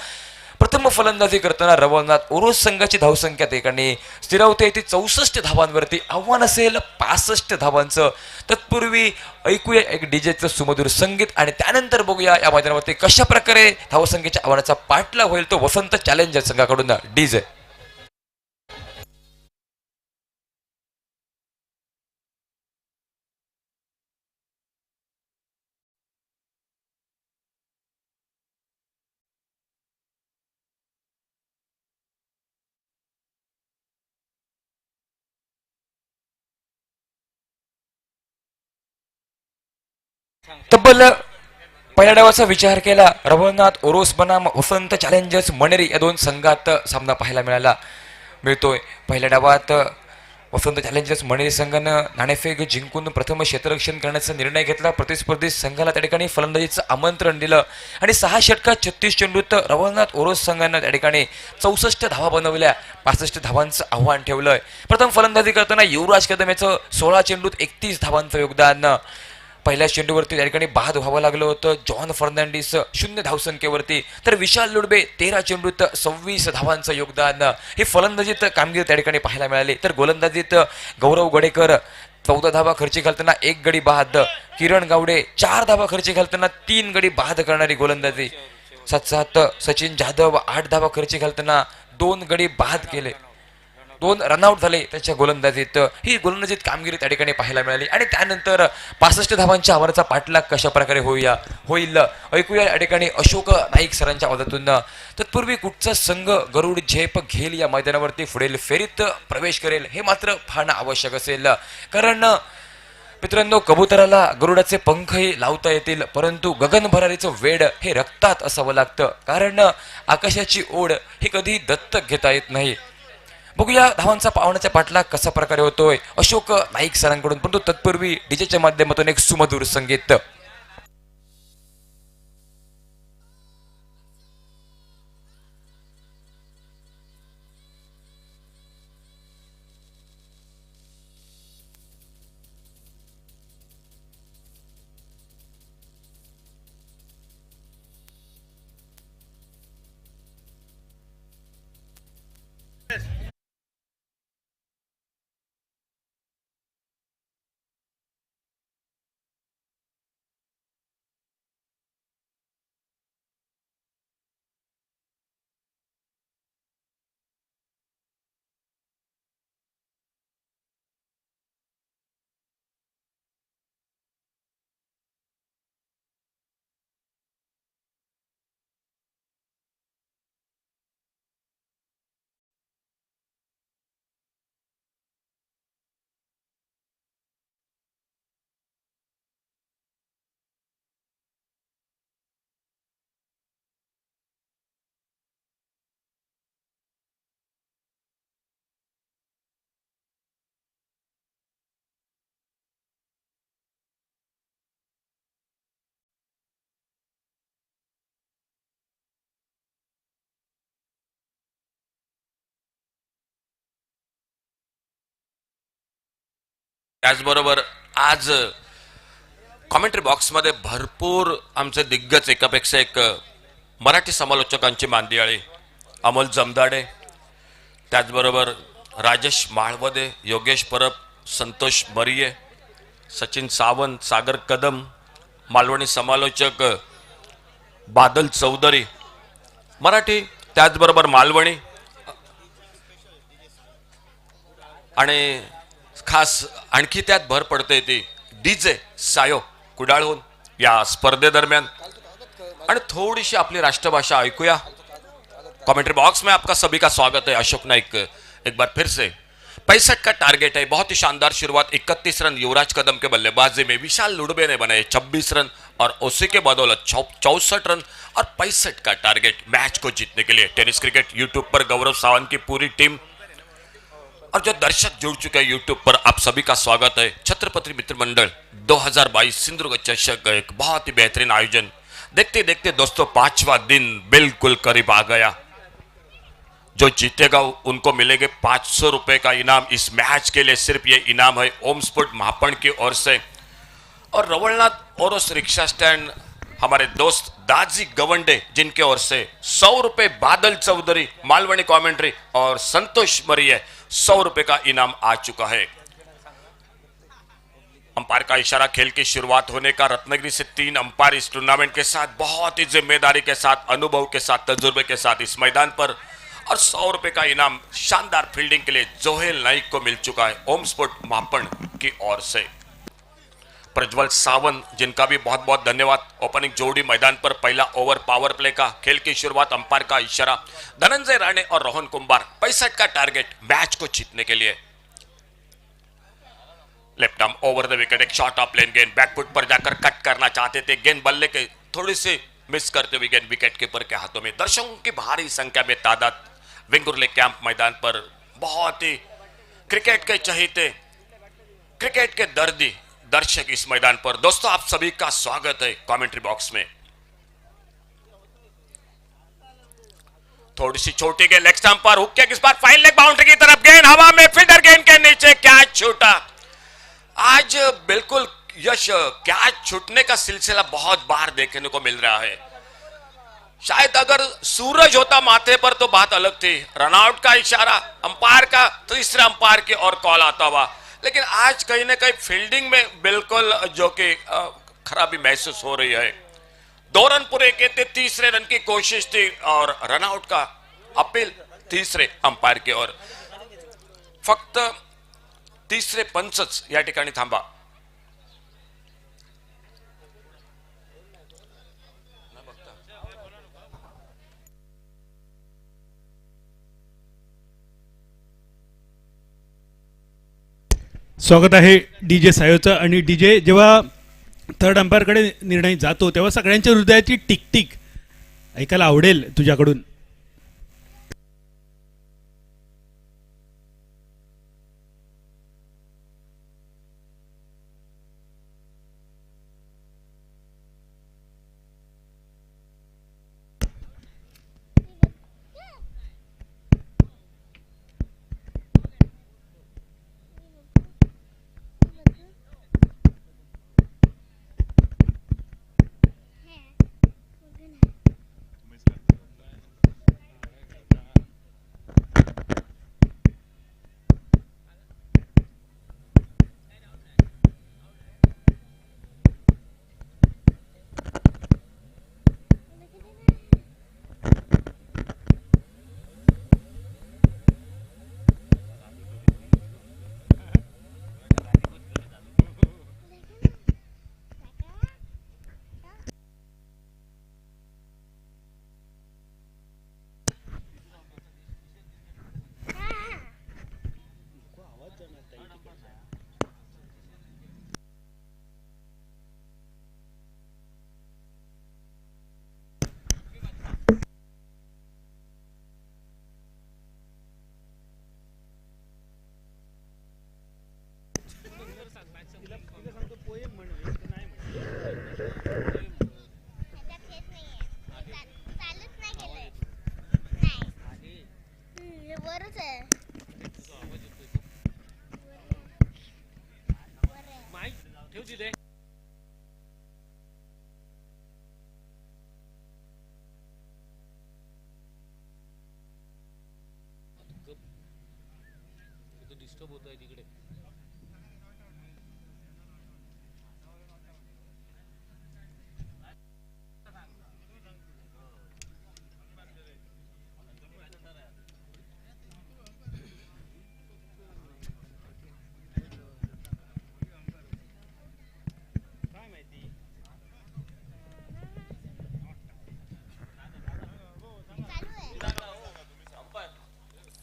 प्रथम फलंदाजी करताना रवळनाथ ओरोस संघाची धावसंख्या त्या ठिकाणी स्थिरावते. ती 64 धावांवरती. आव्हान असेल 65 धावांचं. तत्पूर्वी ऐकूया एक डीजेचं सुमधुर संगीत आणि त्यानंतर बघूया या मैदानावरती कशा प्रकारे धावसंख्येच्या आव्हानाचा पाठलाग होईल तो वसंत चॅलेंजर संघाकडून. डीजे तब्बल पहिल्या डावाचा विचार केला रवळनाथ ओरोस बनाम वसंत चॅलेंजर्स मणेरी या दोन संघात सामना पाहायला मिळतोय. पहिल्या डावात वसंत चॅलेंजर्स मणेरी संघानं नाणेफेक जिंकून प्रथम क्षेत्ररक्षण करण्याचा निर्णय घेतला. प्रतिस्पर्धी संघाला त्या ठिकाणी फलंदाजीचं आमंत्रण दिलं आणि 6 षटकात 36 चेंडूत रवळनाथ ओरोस संघानं त्या ठिकाणी 64 धावा बनवल्या. 65 धावांचं आव्हान ठेवलंय. प्रथम फलंदाजी करताना युवराज कदम याचं 16 चेंडूत 31 धावांचं योगदान. पहिल्या चेंडूवरती त्या ठिकाणी बाद व्हावं लागलं होतं जॉन फर्नांडिस 0 धावसंख्येवरती, तर विशाल लुडबे 13 चेंडूत 26 धावांचं योगदान. हे फलंदाजीत कामगिरी त्या ठिकाणी पाहायला मिळाली. तर गोलंदाजीत गौरव गडेकर 14 धावा खर्ची घालताना 1 गडी बाद. किरण गावडे 4 धावा खर्ची घालताना 3 गडी बाद करणारी गोलंदाजी. 7-7 सचिन जाधव 8 धावा खर्ची घालताना 2 गडी बाद केले. 2 रनआउट झाले त्याच्या गोलंदाजीत. ही गोलंदाजीत कामगिरी त्या ठिकाणी पाहायला मिळाली आणि त्यानंतर 65 धावांच्या आवाराचा पाठलाग कशा प्रकारे होईल ऐकूया या ठिकाणी अशोक नाईक सरांच्या आवाजातून. तत्पूर्वी कुठचा संघ गरुड झेप घेईल या मैदानावरती पुढील फेरीत प्रवेश करेल हे मात्र पाहणं आवश्यक असेल. कारण मित्रांनो, कबुतराला गरुडाचे पंखही लावता येतील, परंतु गगन भरारीचं वेड हे रक्तात असावं लागतं. कारण आकाशाची ओढ ही कधी दत्तक घेता येत नाही. बघूया धावांचा पावण्याचा पाठलाग कसा प्रकारे होतोय अशोक नाईक सरांकडून, परंतु तत्पूर्वी डीजेच्या माध्यमातून एक सुमधुर संगीत. त्याचबरोबर आज कॉमेंट्री बॉक्समध्ये भरपूर आमचे दिग्गज एकापेक्षा एक मराठी समालोचकांची मांदियाळी. अमोल जमदाडे, त्याचबरोबर राजेश माळवदे, योगेश परब, संतोष मरिये, सचिन सावंत, सागर कदम, मालवणी समालोचक बादल चौधरी, मराठी त्याचबरोबर मालवणी, आणि खास आणखी त्यात भर पडते ती डीजे सायो कुडाळहून या स्पर्धेदरम्यान. आणि थोडीशी आपली राष्ट्रभाषा ऐकूया. कमेंट्री बॉक्स में आपका सभी का स्वागत है. अशोक नाइक एक बार फिर से 65 का टारगेट है. बहुत ही शानदार शुरुआत. 31 रन युवराज कदम के बल्लेबाजी में विशाल लुड़बे ने बनाए 26 रन और उसी के बदौलत 64 रन और 65 का टारगेट मैच को जीतने के लिए. टेनिस क्रिकेट यूट्यूब पर गौरव सावंत की पूरी टीम और जो दर्शक जुड़ चुके हैं यूट्यूब पर, आप सभी का स्वागत है. छत्रपति मित्र मंडल 2022 सिंधुदुर्ग चषक एक बहुत ही बेहतरीन आयोजन. देखते देखते दोस्तों 5वां दिन बिल्कुल करीब आ गया. जो जीतेगा उनको मिलेंगे 500 रुपए का इनाम. इस मैच के लिए सिर्फ ये इनाम है ओम स्पोर्ट महापण की ओर से. और रवलनाथ और उस रिक्शा स्टैंड हमारे दोस्त दाजी गवंडे जिनके ओर से 100 रुपए बादल चौधरी मालवणी कमेंट्री और संतोष मरिये 100 रुपए का इनाम आ चुका है. अंपायर का इशारा. खेल की शुरुआत होने का. रत्नागिरी से 3 अंपायर इस टूर्नामेंट के साथ बहुत ही जिम्मेदारी के साथ, अनुभव के साथ, तजुर्बे के साथ इस मैदान पर. और 100 रुपए का इनाम शानदार फील्डिंग के लिए जोहेल नाइक को मिल चुका है ओम स्पोर्ट मापण की ओर से. प्रज्वल सावंत जिनका भी बहुत बहुत धन्यवाद. ओपनिंग जोड़ी मैदान पर. पहला ओवर पावर प्ले का. खेल की शुरुआत. अंपायर का इशारा. धनंजय राणे और रोहन कुंभार. 65 का टारगेट मैच को जीतने के लिए. Left arm over the wicket. एक शॉर्ट ऑफ लेन गेंद बैकफुट पर जाकर कट करना चाहते थे. गेंद बल्ले के थोड़ी सी मिस करते हुए गेंद विकेट कीपर के हाथों में. दर्शकों की भारी संख्या में तादाद वेंगुर्ले कैंप मैदान पर. बहुत ही क्रिकेट के चहेते, क्रिकेट के दर्दी दर्शक इस मैदान पर. दोस्तों आप सभी का स्वागत है कमेंट्री बॉक्स में. थोड़ी सी छोटी गेंद लेग स्टंप पर. हुक किक इस बार फाइन लेग बाउंड्री की तरफ. गेंद हवा में. फील्डर गेंद के नीचे. कैच छूटा. आज बिल्कुल यश कैच छूटने का सिलसिला बहुत बार देखने को मिल रहा है. शायद अगर सूरज होता माथे पर तो बात अलग थी. रनआउट का इशारा अंपायर का. तीसरे अंपायर की ओर कॉल आता हुआ. लेकिन आज कहीं ना कहीं फील्डिंग में बिल्कुल जो कि खराबी महसूस हो रही है. 2 रन पूरे किए थे. तीसरे रन की कोशिश थी और रनआउट का अपील तीसरे अंपायर की ओर. फक्त तीसरे पंचच या ठिकाणी थांबा. स्वागत आहे डीजे सायोचं. आणि डीजे जेव्हा थर्ड अंपायरकडे निर्णय जातो तेव्हा सगळ्यांच्या हृदयाची टिकटिक ऐकायला आवडेल तुझ्याकडून.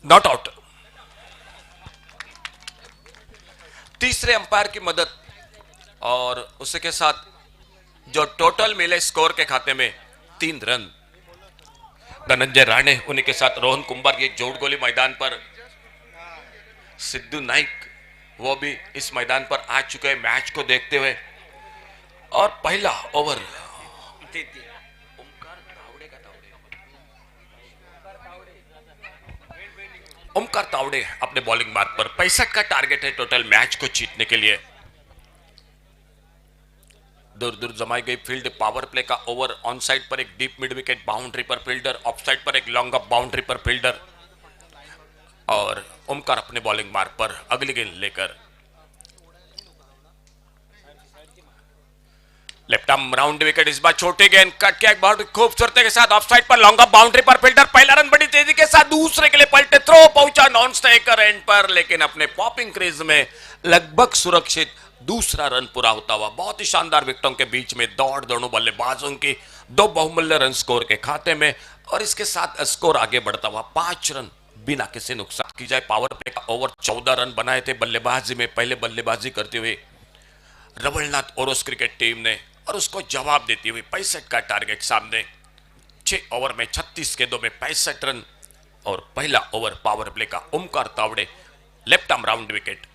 Not out. तीसरे अंपायर की मदद और उसी के साथ जो टोटल मिले स्कोर के खाते में 3 रन। धनंजय राणे उन्हीं के साथ रोहन कुंभार की एक जोड़ गोली मैदान पर, सिद्धू नाइक वो भी इस मैदान पर आ चुके हैं मैच को देखते हुए। और पहला ओवर ओमकार तावड़े अपने बॉलिंग मार्ग पर 65 का टारगेट है टोटल मैच को जीतने के लिए। दूर दूर जमाई गई फील्ड पावर प्ले का ओवर, ऑन साइड पर एक डीप मिड विकेट बाउंड्री पर फील्डर, ऑफ साइड पर एक लॉन्ग ऑफ बाउंड्री पर फील्डर। और ओमकार अपने बॉलिंग मार्ग पर अगली गेंद लेकर लेफ्ट आर्म राउंड विकेट, इस बार छोटे गेंद कट किया बहुत खूबसूरती के साथ, ऑफ साइड पर लॉन्ग ऑफ बाउंड्री पर फील्डर। पहला रन बड़ी तेजी के साथ, दूसरे के लिए पलटे, थ्रो पहुंचा नॉन स्ट्राइकर एंड पर, लेकिन अपने पॉपिंग क्रीज में लगभग सुरक्षित दूसरा रन पूरा होता हुआ। बहुत ही शानदार विकेटों के बीच में दौड़ दोनों बल्लेबाजों की, 2 बहुमूल्य रन स्कोर के खाते में, और इसके साथ स्कोर आगे बढ़ता हुआ 5 रन बिना किसी नुकसान की जाए। पावर प्ले का ओवर 14 रन बनाए थे बल्लेबाजी में, पहले बल्लेबाजी करते हुए रवलनाथ ओरोस क्रिकेट टीम ने, और उसको जवाब देती हुई 65 का टारगेट सामने। 6 ओवर में 36 गेंदों में 65 रन, और पहला ओवर पावर प्ले का Omkar Tawde left arm round wicket.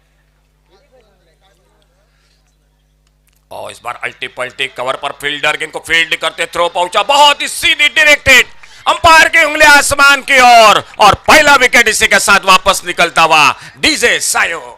और इस बार अल्टी पल्टी कवर पर फील्डर गेंद को फील्ड करते, थ्रो पहुंचा बहुत ही सीधी डायरेक्टेड, अंपायर की उंगलियां आसमान की ओर, और पहला विकेट इसी के साथ वापस निकलता हुआ डीजे सायो।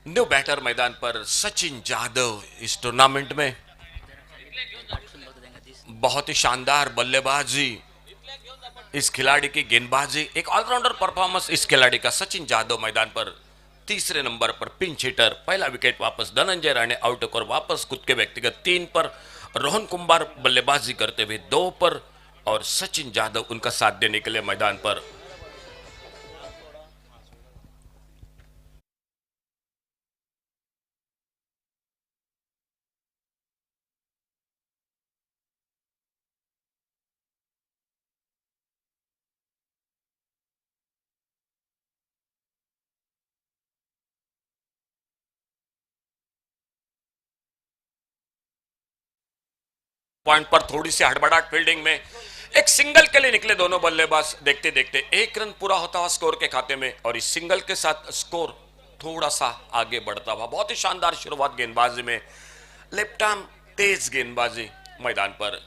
न्यू बैटर मैदान पर सचिन जाधव इस टूर्नामेंट में बहुत ही शानदार बल्लेबाजी, इस खिलाड़ी की गेंदबाजी, एक ऑलराउंडर परफॉर्मेंस इस खिलाड़ी का। सचिन जाधव मैदान पर तीसरे नंबर पर पिंच हिटर, पहला विकेट वापस धनंजय राणे आउट होकर वापस खुद के व्यक्तिगत 3 पर, रोहन कुंभार बल्लेबाजी करते हुए 2 पर, और सचिन जाधव उनका साथ देने के लिए मैदान पर। पॉइंट पर थोड़ी सी हड़बड़ाहट फील्डिंग में, एक सिंगल के लिए निकले दोनों बल्लेबाज। देखते देखते 1 रन पूरा होता हुआ स्कोर के खाते में, और इस सिंगल के साथ स्कोर थोड़ा सा आगे बढ़ता हुआ। बहुत ही शानदार शुरुआत गेंदबाजी में, लेफ्ट आर्म तेज गेंदबाजी मैदान पर।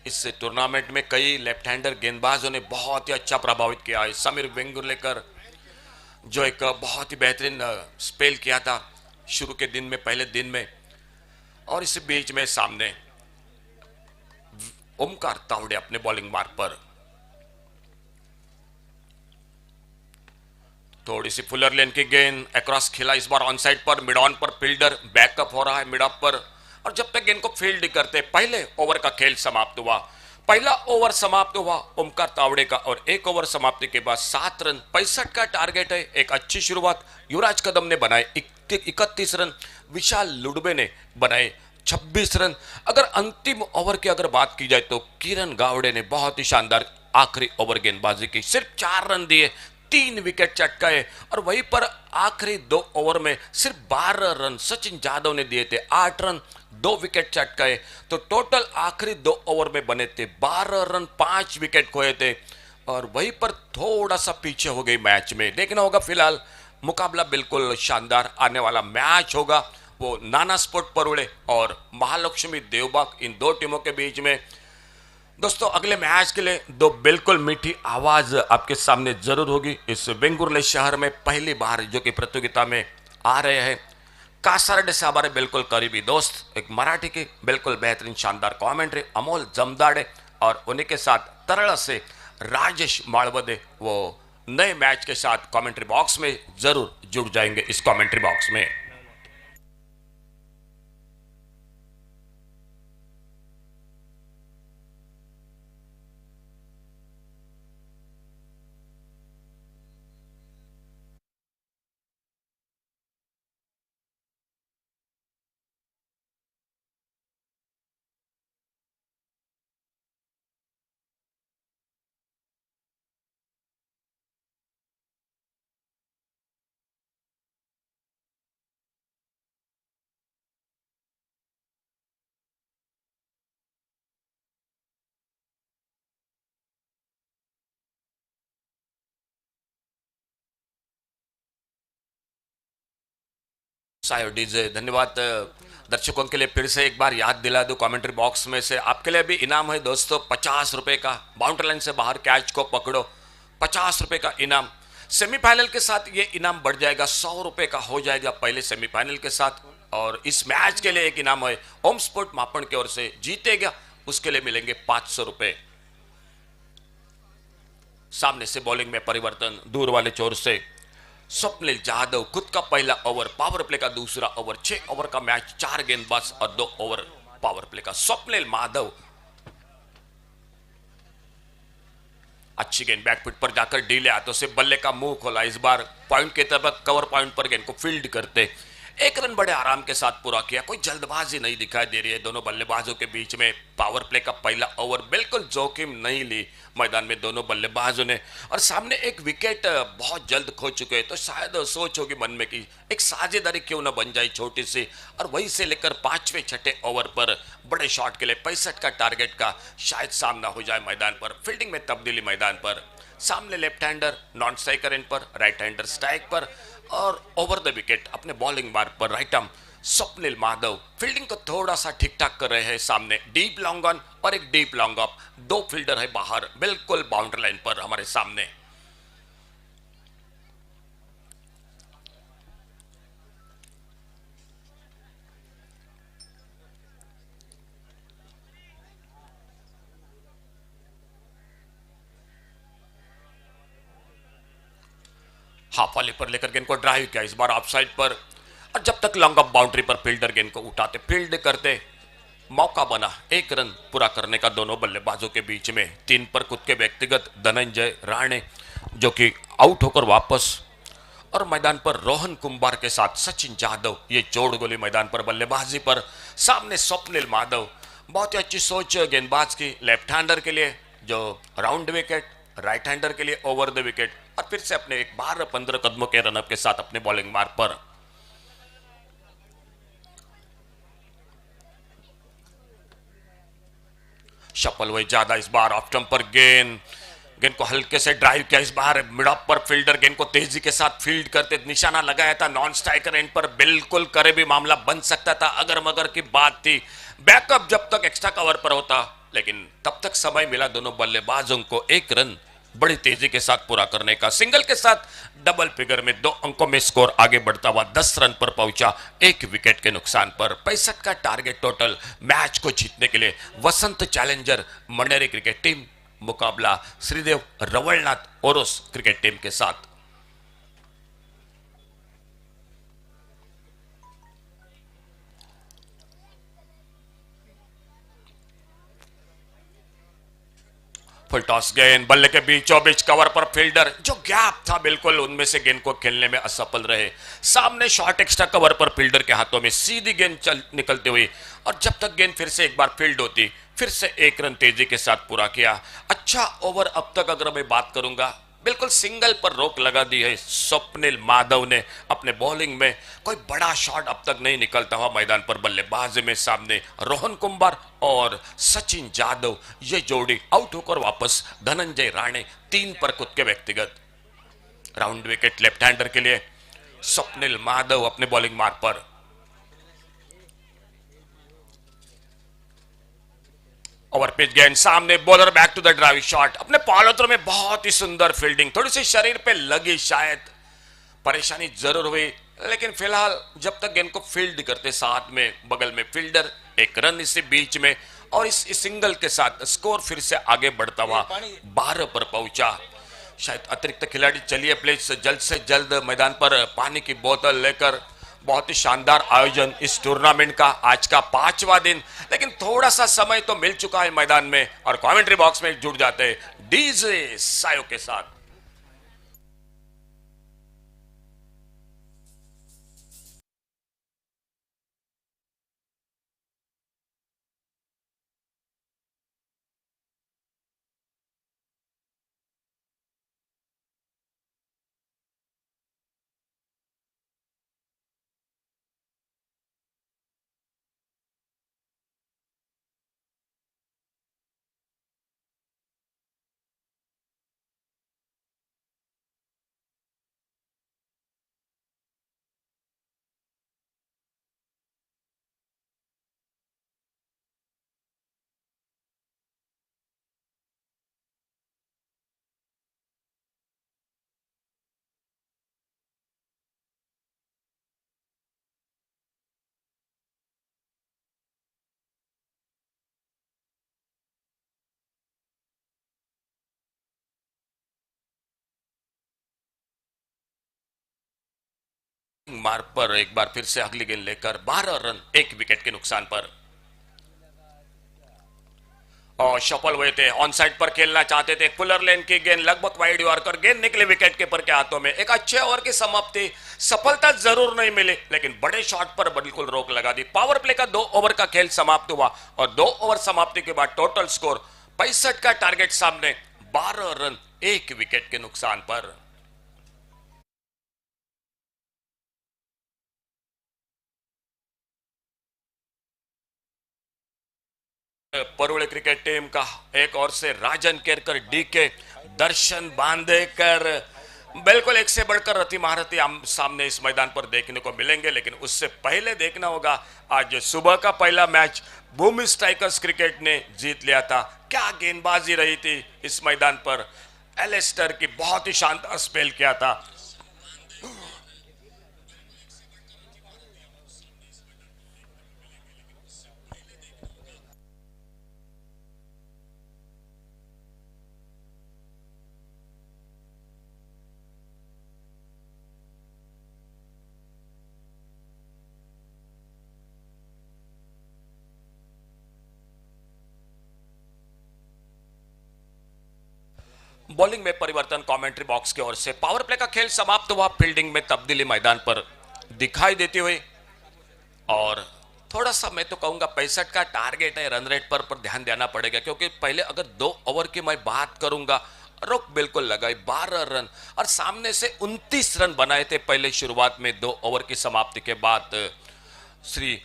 इस टूर्नामेंट में कई लेफ्ट हैंडर गेंदबाजों ने बहुत ही अच्छा प्रभावित किया है। समीर वेंगुर्लेकर जो एक बहुत ही बेहतरीन स्पेल किया था शुरू के दिन में, पहले दिन में, और इस बीच में सामने ओमकार तावड़े अपने बॉलिंग मार्ग पर। थोड़ी सी फुलर लेन की गेंद अक्रॉस खेला, इस बार ऑन साइड पर, मिड ऑन पर फील्डर बैकअप हो रहा है मिड ऑफ पर, और जब तक गेंद को फील्ड करते पहले ओवर का खेल समाप्त हुआ। पहला ओवर समाप्त हुआ ओमकार तावड़े का, और 1 ओवर समाप्ति के बाद 7 रन, 65 का टारगेट है। एक अच्छी शुरुआत युवराज कदम ने बनाए 31 रन, विशाल लुडबे ने बनाए 26 रन। अगर अंतिम ओवर की अगर बात की जाए तो किरण गावड़े ने बहुत ही शानदार आखिरी ओवर गेंदबाजी की, सिर्फ 4 रन दिए, 3 विकेट चटकाए, और वहीं पर आखिरी 2 ओवर में सिर्फ 12 रन सचिन जाधव ने दिए थे, 8 रन, 2 विकेट चटकाए। तो टोटल आखिरी 2 ओवर में बने थे 12 रन, 5 विकेट खोए थे, और वहीं पर थोड़ा सा पीछे हो गई मैच में। देखना होगा, फिलहाल मुकाबला बिल्कुल शानदार आने वाला मैच होगा, वो नाना स्पोर्ट परुड़े और महालक्ष्मी देवबाग, इन दो टीमों के बीच में दोस्तों अगले मैच के लिए दो बिल्कुल मीठी आवाज आपके सामने जरूर होगी। इस बेंगुर्ले शहर में पहली बार जो कि प्रतियोगिता में आ रहे हैं कासारडे से हमारे बिल्कुल करीबी दोस्त, एक मराठी की बिल्कुल बेहतरीन शानदार कमेंट्री अमोल जमदाड़े, और उन्हीं के साथ तरल से राजेश मालवदे वो नए मैच के साथ कमेंट्री बॉक्स में जरूर जुड़ जाएंगे। इस कमेंट्री बॉक्स में सायो डीजे धन्यवाद। दर्शकों के लिए फिर से एक बार याद दिला दूं, कमेंट्री बॉक्स में से आपके लिए भी इनाम है दोस्तों 50 रुपए का। बाउंड्री लाइन से बाहर कैच को पकड़ो, 50 रुपए का इनाम। सेमीफाइनल के साथ ये इनाम बढ़ जाएगा, 100 रुपए का हो जाएगा पहले सेमीफाइनल के साथ। और इस मैच के लिए एक इनाम है ओम स्पोर्ट मापन की ओर से, जीतेगा उसके लिए मिलेंगे 500 रुपए। सामने से बॉलिंग में परिवर्तन, दूर वाले छोर से स्वप्निल जाधव, खुद का पहला ओवर, पावर प्ले का दूसरा ओवर, 6 ओवर का मैच, 4 गेंदबाज और 2 ओवर पावर प्ले का। स्वप्निल माधव अच्छी गेंद बैकफुट पर जाकर डीले हाथों से बल्ले का मुंह खोला। इस बार पॉइंट के तरफ कवर पॉइंट पर गेंद को फील्ड करते 1 रन बड़े आराम के साथ पूरा किया। कोई जल्दबाजी नहीं दिखाई दे रही है दोनों बल्लेबाजों के बीच में। पावर प्ले का पहला ओवर बिल्कुल जोखिम नहीं ली मैदान में दोनों बल्लेबाजों ने, और सामने एक विकेट बहुत जल्द खो चुके हैं। तो शायद सोच होगी मन में कि एक साझेदारी क्यों ना बन जाए छोटी सी, और वहीं से लेकर 5वें 6ठे ओवर पर बड़े शॉट के लिए 65 का टारगेट का शायद सामना हो जाए मैदान पर। फील्डिंग में तब्दीली मैदान पर, सामने left hander non striker end पर, राइट हैंडर स्ट्राइक पर, और ओवर द विकेट अपने बॉलिंग मार्ग पर right arm Swapnil Madhav fielding को थोड़ा सा ठीक ठाक कर रहे हैं। सामने डीप लॉन्ग ऑन और एक डीप लॉन्ग ऑफ, 2 फील्डर है बाहर बिल्कुल बाउंड्री लाइन पर हमारे सामने। हाफ वाले पर लेकर गेंद को ड्राइव किया, इस बार ऑफ साइड पर, और जब तक लॉन्ग ऑफ बाउंड्री पर फील्डर गेंद को उठाते फील्ड करते, मौका बना 1 रन पूरा करने का दोनों बल्लेबाजों के बीच में। 3 पर खुद के व्यक्तिगत धनंजय राणे जो कि आउट होकर वापस, और मैदान पर रोहन कुंभार के साथ सचिन जाधव, ये जोड़ गोली मैदान पर बल्लेबाजी पर। सामने स्वप्निल माधव, बहुत ही अच्छी सोच गेंदबाज की, लेफ्ट हैंडर के लिए जो राउंड विकेट, राइट हैंडर के लिए ओवर द विकेट, और फिर से अपने एक 12-15 कदमों के रनअप के साथ अपने बॉलिंग मार्ग पर। शफल हुए ज्यादा, इस बार ऑफ स्टंप पर गेंद को हल्के से ड्राइव किया। इस बार मिड ऑफ पर फील्डर गेंद को तेजी के साथ फील्ड करते, निशाना लगाया था नॉन स्ट्राइकर एंड पर, बिल्कुल करे भी मामला बन सकता था अगर मगर की बात थी। बैकअप जब तक एक्स्ट्रा कवर पर होता, लेकिन तब तक समय मिला दोनों बल्लेबाजों को 1 रन बड़ी तेजी के साथ पूरा करने का। सिंगल के साथ डबल फिगर में 2 अंकों में स्कोर आगे बढ़ता हुआ 10 रन पर पहुंचा, 1 विकेट के नुकसान पर। 65 का टारगेट टोटल मैच को जीतने के लिए वसंत चैलेंजर मंडेरी क्रिकेट टीम मुकाबला श्रीदेव रवलनाथ ओरोस क्रिकेट टीम के साथ। फुल टॉस गेंद, बल्ले के बीचों बीच कवर पर फील्डर, जो गैप था बिल्कुल उनमें से गेंद को खेलने में असफल रहे। सामने शॉर्ट एक्स्ट्रा कवर पर फील्डर के हाथों में सीधी गेंद चल निकलती हुई, और जब तक गेंद फिर से एक बार फील्ड होती, फिर से 1 रन तेजी के साथ पूरा किया। अच्छा ओवर अब तक अगर मैं बात करूंगा, बिल्कुल सिंगल पर रोक लगा दी है स्वप्निल माधव ने अपने बॉलिंग में। कोई बड़ा शॉट अब तक नहीं निकलता हुआ मैदान पर बल्लेबाजी में। सामने रोहन कुंभार और सचिन जाधव, ये जोड़ी आउट होकर वापस धनंजय राणे 3 पर खुद के व्यक्तिगत। राउंड विकेट लेफ्ट हैंडर के लिए स्वप्निल माधव अपने बॉलिंग मार्ग पर। ओवर पिच गेंद सामने, bowler back to the drive shot, अपने पालोत्रों में बहुत ही सुंदर फील्डिंग, थोड़ी सी शरीर पे लगी, शायद परेशानी जरूर हुई, लेकिन फिलहाल जब तक गेंद को फील्ड करते साथ में बगल में फील्डर, एक रन इसी बीच में, और इस सिंगल के साथ स्कोर फिर से आगे बढ़ता हुआ 12 पर पहुंचा। शायद अतिरिक्त खिलाड़ी चलिए प्लीज जल्द से जल्द मैदान पर पानी की बोतल लेकर। बहुत ही शानदार आयोजन इस टूर्नामेंट का, आज का 5वां दिन, लेकिन थोड़ा सा समय तो मिल चुका है मैदान में, और कमेंट्री बॉक्स में जुड़ जाते हैं डीजे सायो के साथ। मार्क पर एक बार फिर से अगली गेंद लेकर 12 रन 1 विकेट के नुकसान पर। और सफल हुए थे, ऑन साइड पर खेलना चाहते थे, फुलर लेन की गेंद लगभग वाइड और गेंद निकले विकेट कीपर के हाथों में। एक अच्छे ओवर की समाप्ति, सफलता जरूर नहीं मिली, लेकिन बड़े शॉट पर बिल्कुल रोक लगा दी। पावर प्ले का 2 ओवर का खेल समाप्त हुआ, और 2 ओवर समाप्ति के बाद टोटल स्कोर 65 का टारगेट सामने, 12 रन 1 विकेट के नुकसान पर। परुळे क्रिकेट टीम का एक और से राजन केरकर, डीके, दर्शन बांदेकर, बिल्कुल एक से बढ़कर रति महारथी सामने इस मैदान पर देखने को मिलेंगे। लेकिन उससे पहले देखना होगा, आज सुबह का पहला मैच भूमि स्ट्राइकर्स क्रिकेट ने जीत लिया था। क्या गेंदबाजी रही थी इस मैदान पर, एलेस्टर की बहुत ही शानदार स्पेल किया था। बॉलिंग में परिवर्तन कमेंट्री बॉक्स की ओर से। पावर प्ले का खेल समाप्त हुआ, फील्डिंग में तब्दीली मैदान पर दिखाई देती हुई, और थोड़ा सा मैं तो कहूंगा 65 का टारगेट है, रन रेट पर ध्यान देना पड़ेगा, क्योंकि पहले अगर 2 ओवर की मैं बात करूंगा, रुक बिल्कुल लगाई 12 रन, और सामने से 29 रन बनाए थे पहले शुरुआत में 2 ओवर की समाप्ति के बाद श्री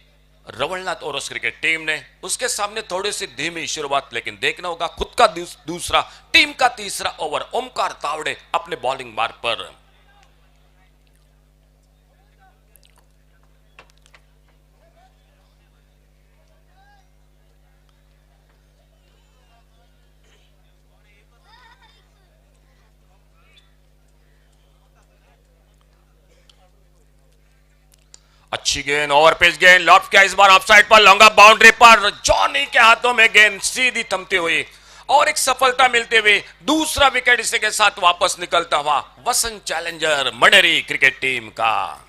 रवलनाथ ओरोस क्रिकेट टीम ने। उसके सामने थोड़ी सी धीमी शुरुआत, लेकिन देखना होगा खुद का दूसरा, टीम का तीसरा ओवर। ओमकार तावड़े अपने बॉलिंग मार्ग पर। अच्छी गेंद, ओवर पिच गेंद, लॉफ्ट किया इस बार ऑफ साइड पर, लॉन्ग बाउंड्री पर, जॉनी के हाथों में गेंद सीधी थमती हुई, और एक सफलता मिलते हुए दूसरा विकेट इसी के साथ वापस निकलता हुआ वसंत चैलेंजर मडेरी क्रिकेट टीम का।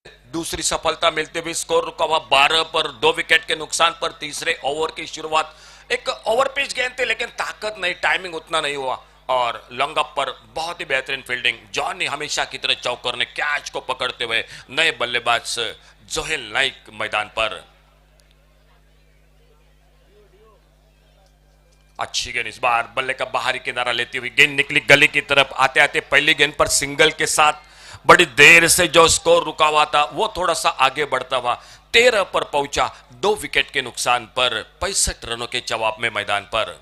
दूसरी सफलता मिलते हुए स्कोर रुका हुआ 12 पर 2 विकेट के नुकसान पर तीसरे ओवर की शुरुआत। एक ओवर पिच गेंद थी लेकिन ताकत नहीं, टाइमिंग उतना नहीं हुआ और लॉन्ग अप पर बहुत ही बेहतरीन फील्डिंग। जॉन ने हमेशा की तरह चौकर ने कैच को पकड़ते हुए नए बल्लेबाज जोहेल नाइक मैदान पर। अच्छी गेंद इस बार बल्ले का बाहरी किनारा लेती हुई गेंद निकली गली की तरफ। आते आते पहली गेंद पर सिंगल के साथ बड़ी देर से जो स्कोर रुका हुआ था वो थोड़ा सा आगे बढ़ता हुआ 13 पर पहुंचा 2 विकेट के नुकसान पर 65 रनों के जवाब में मैदान पर।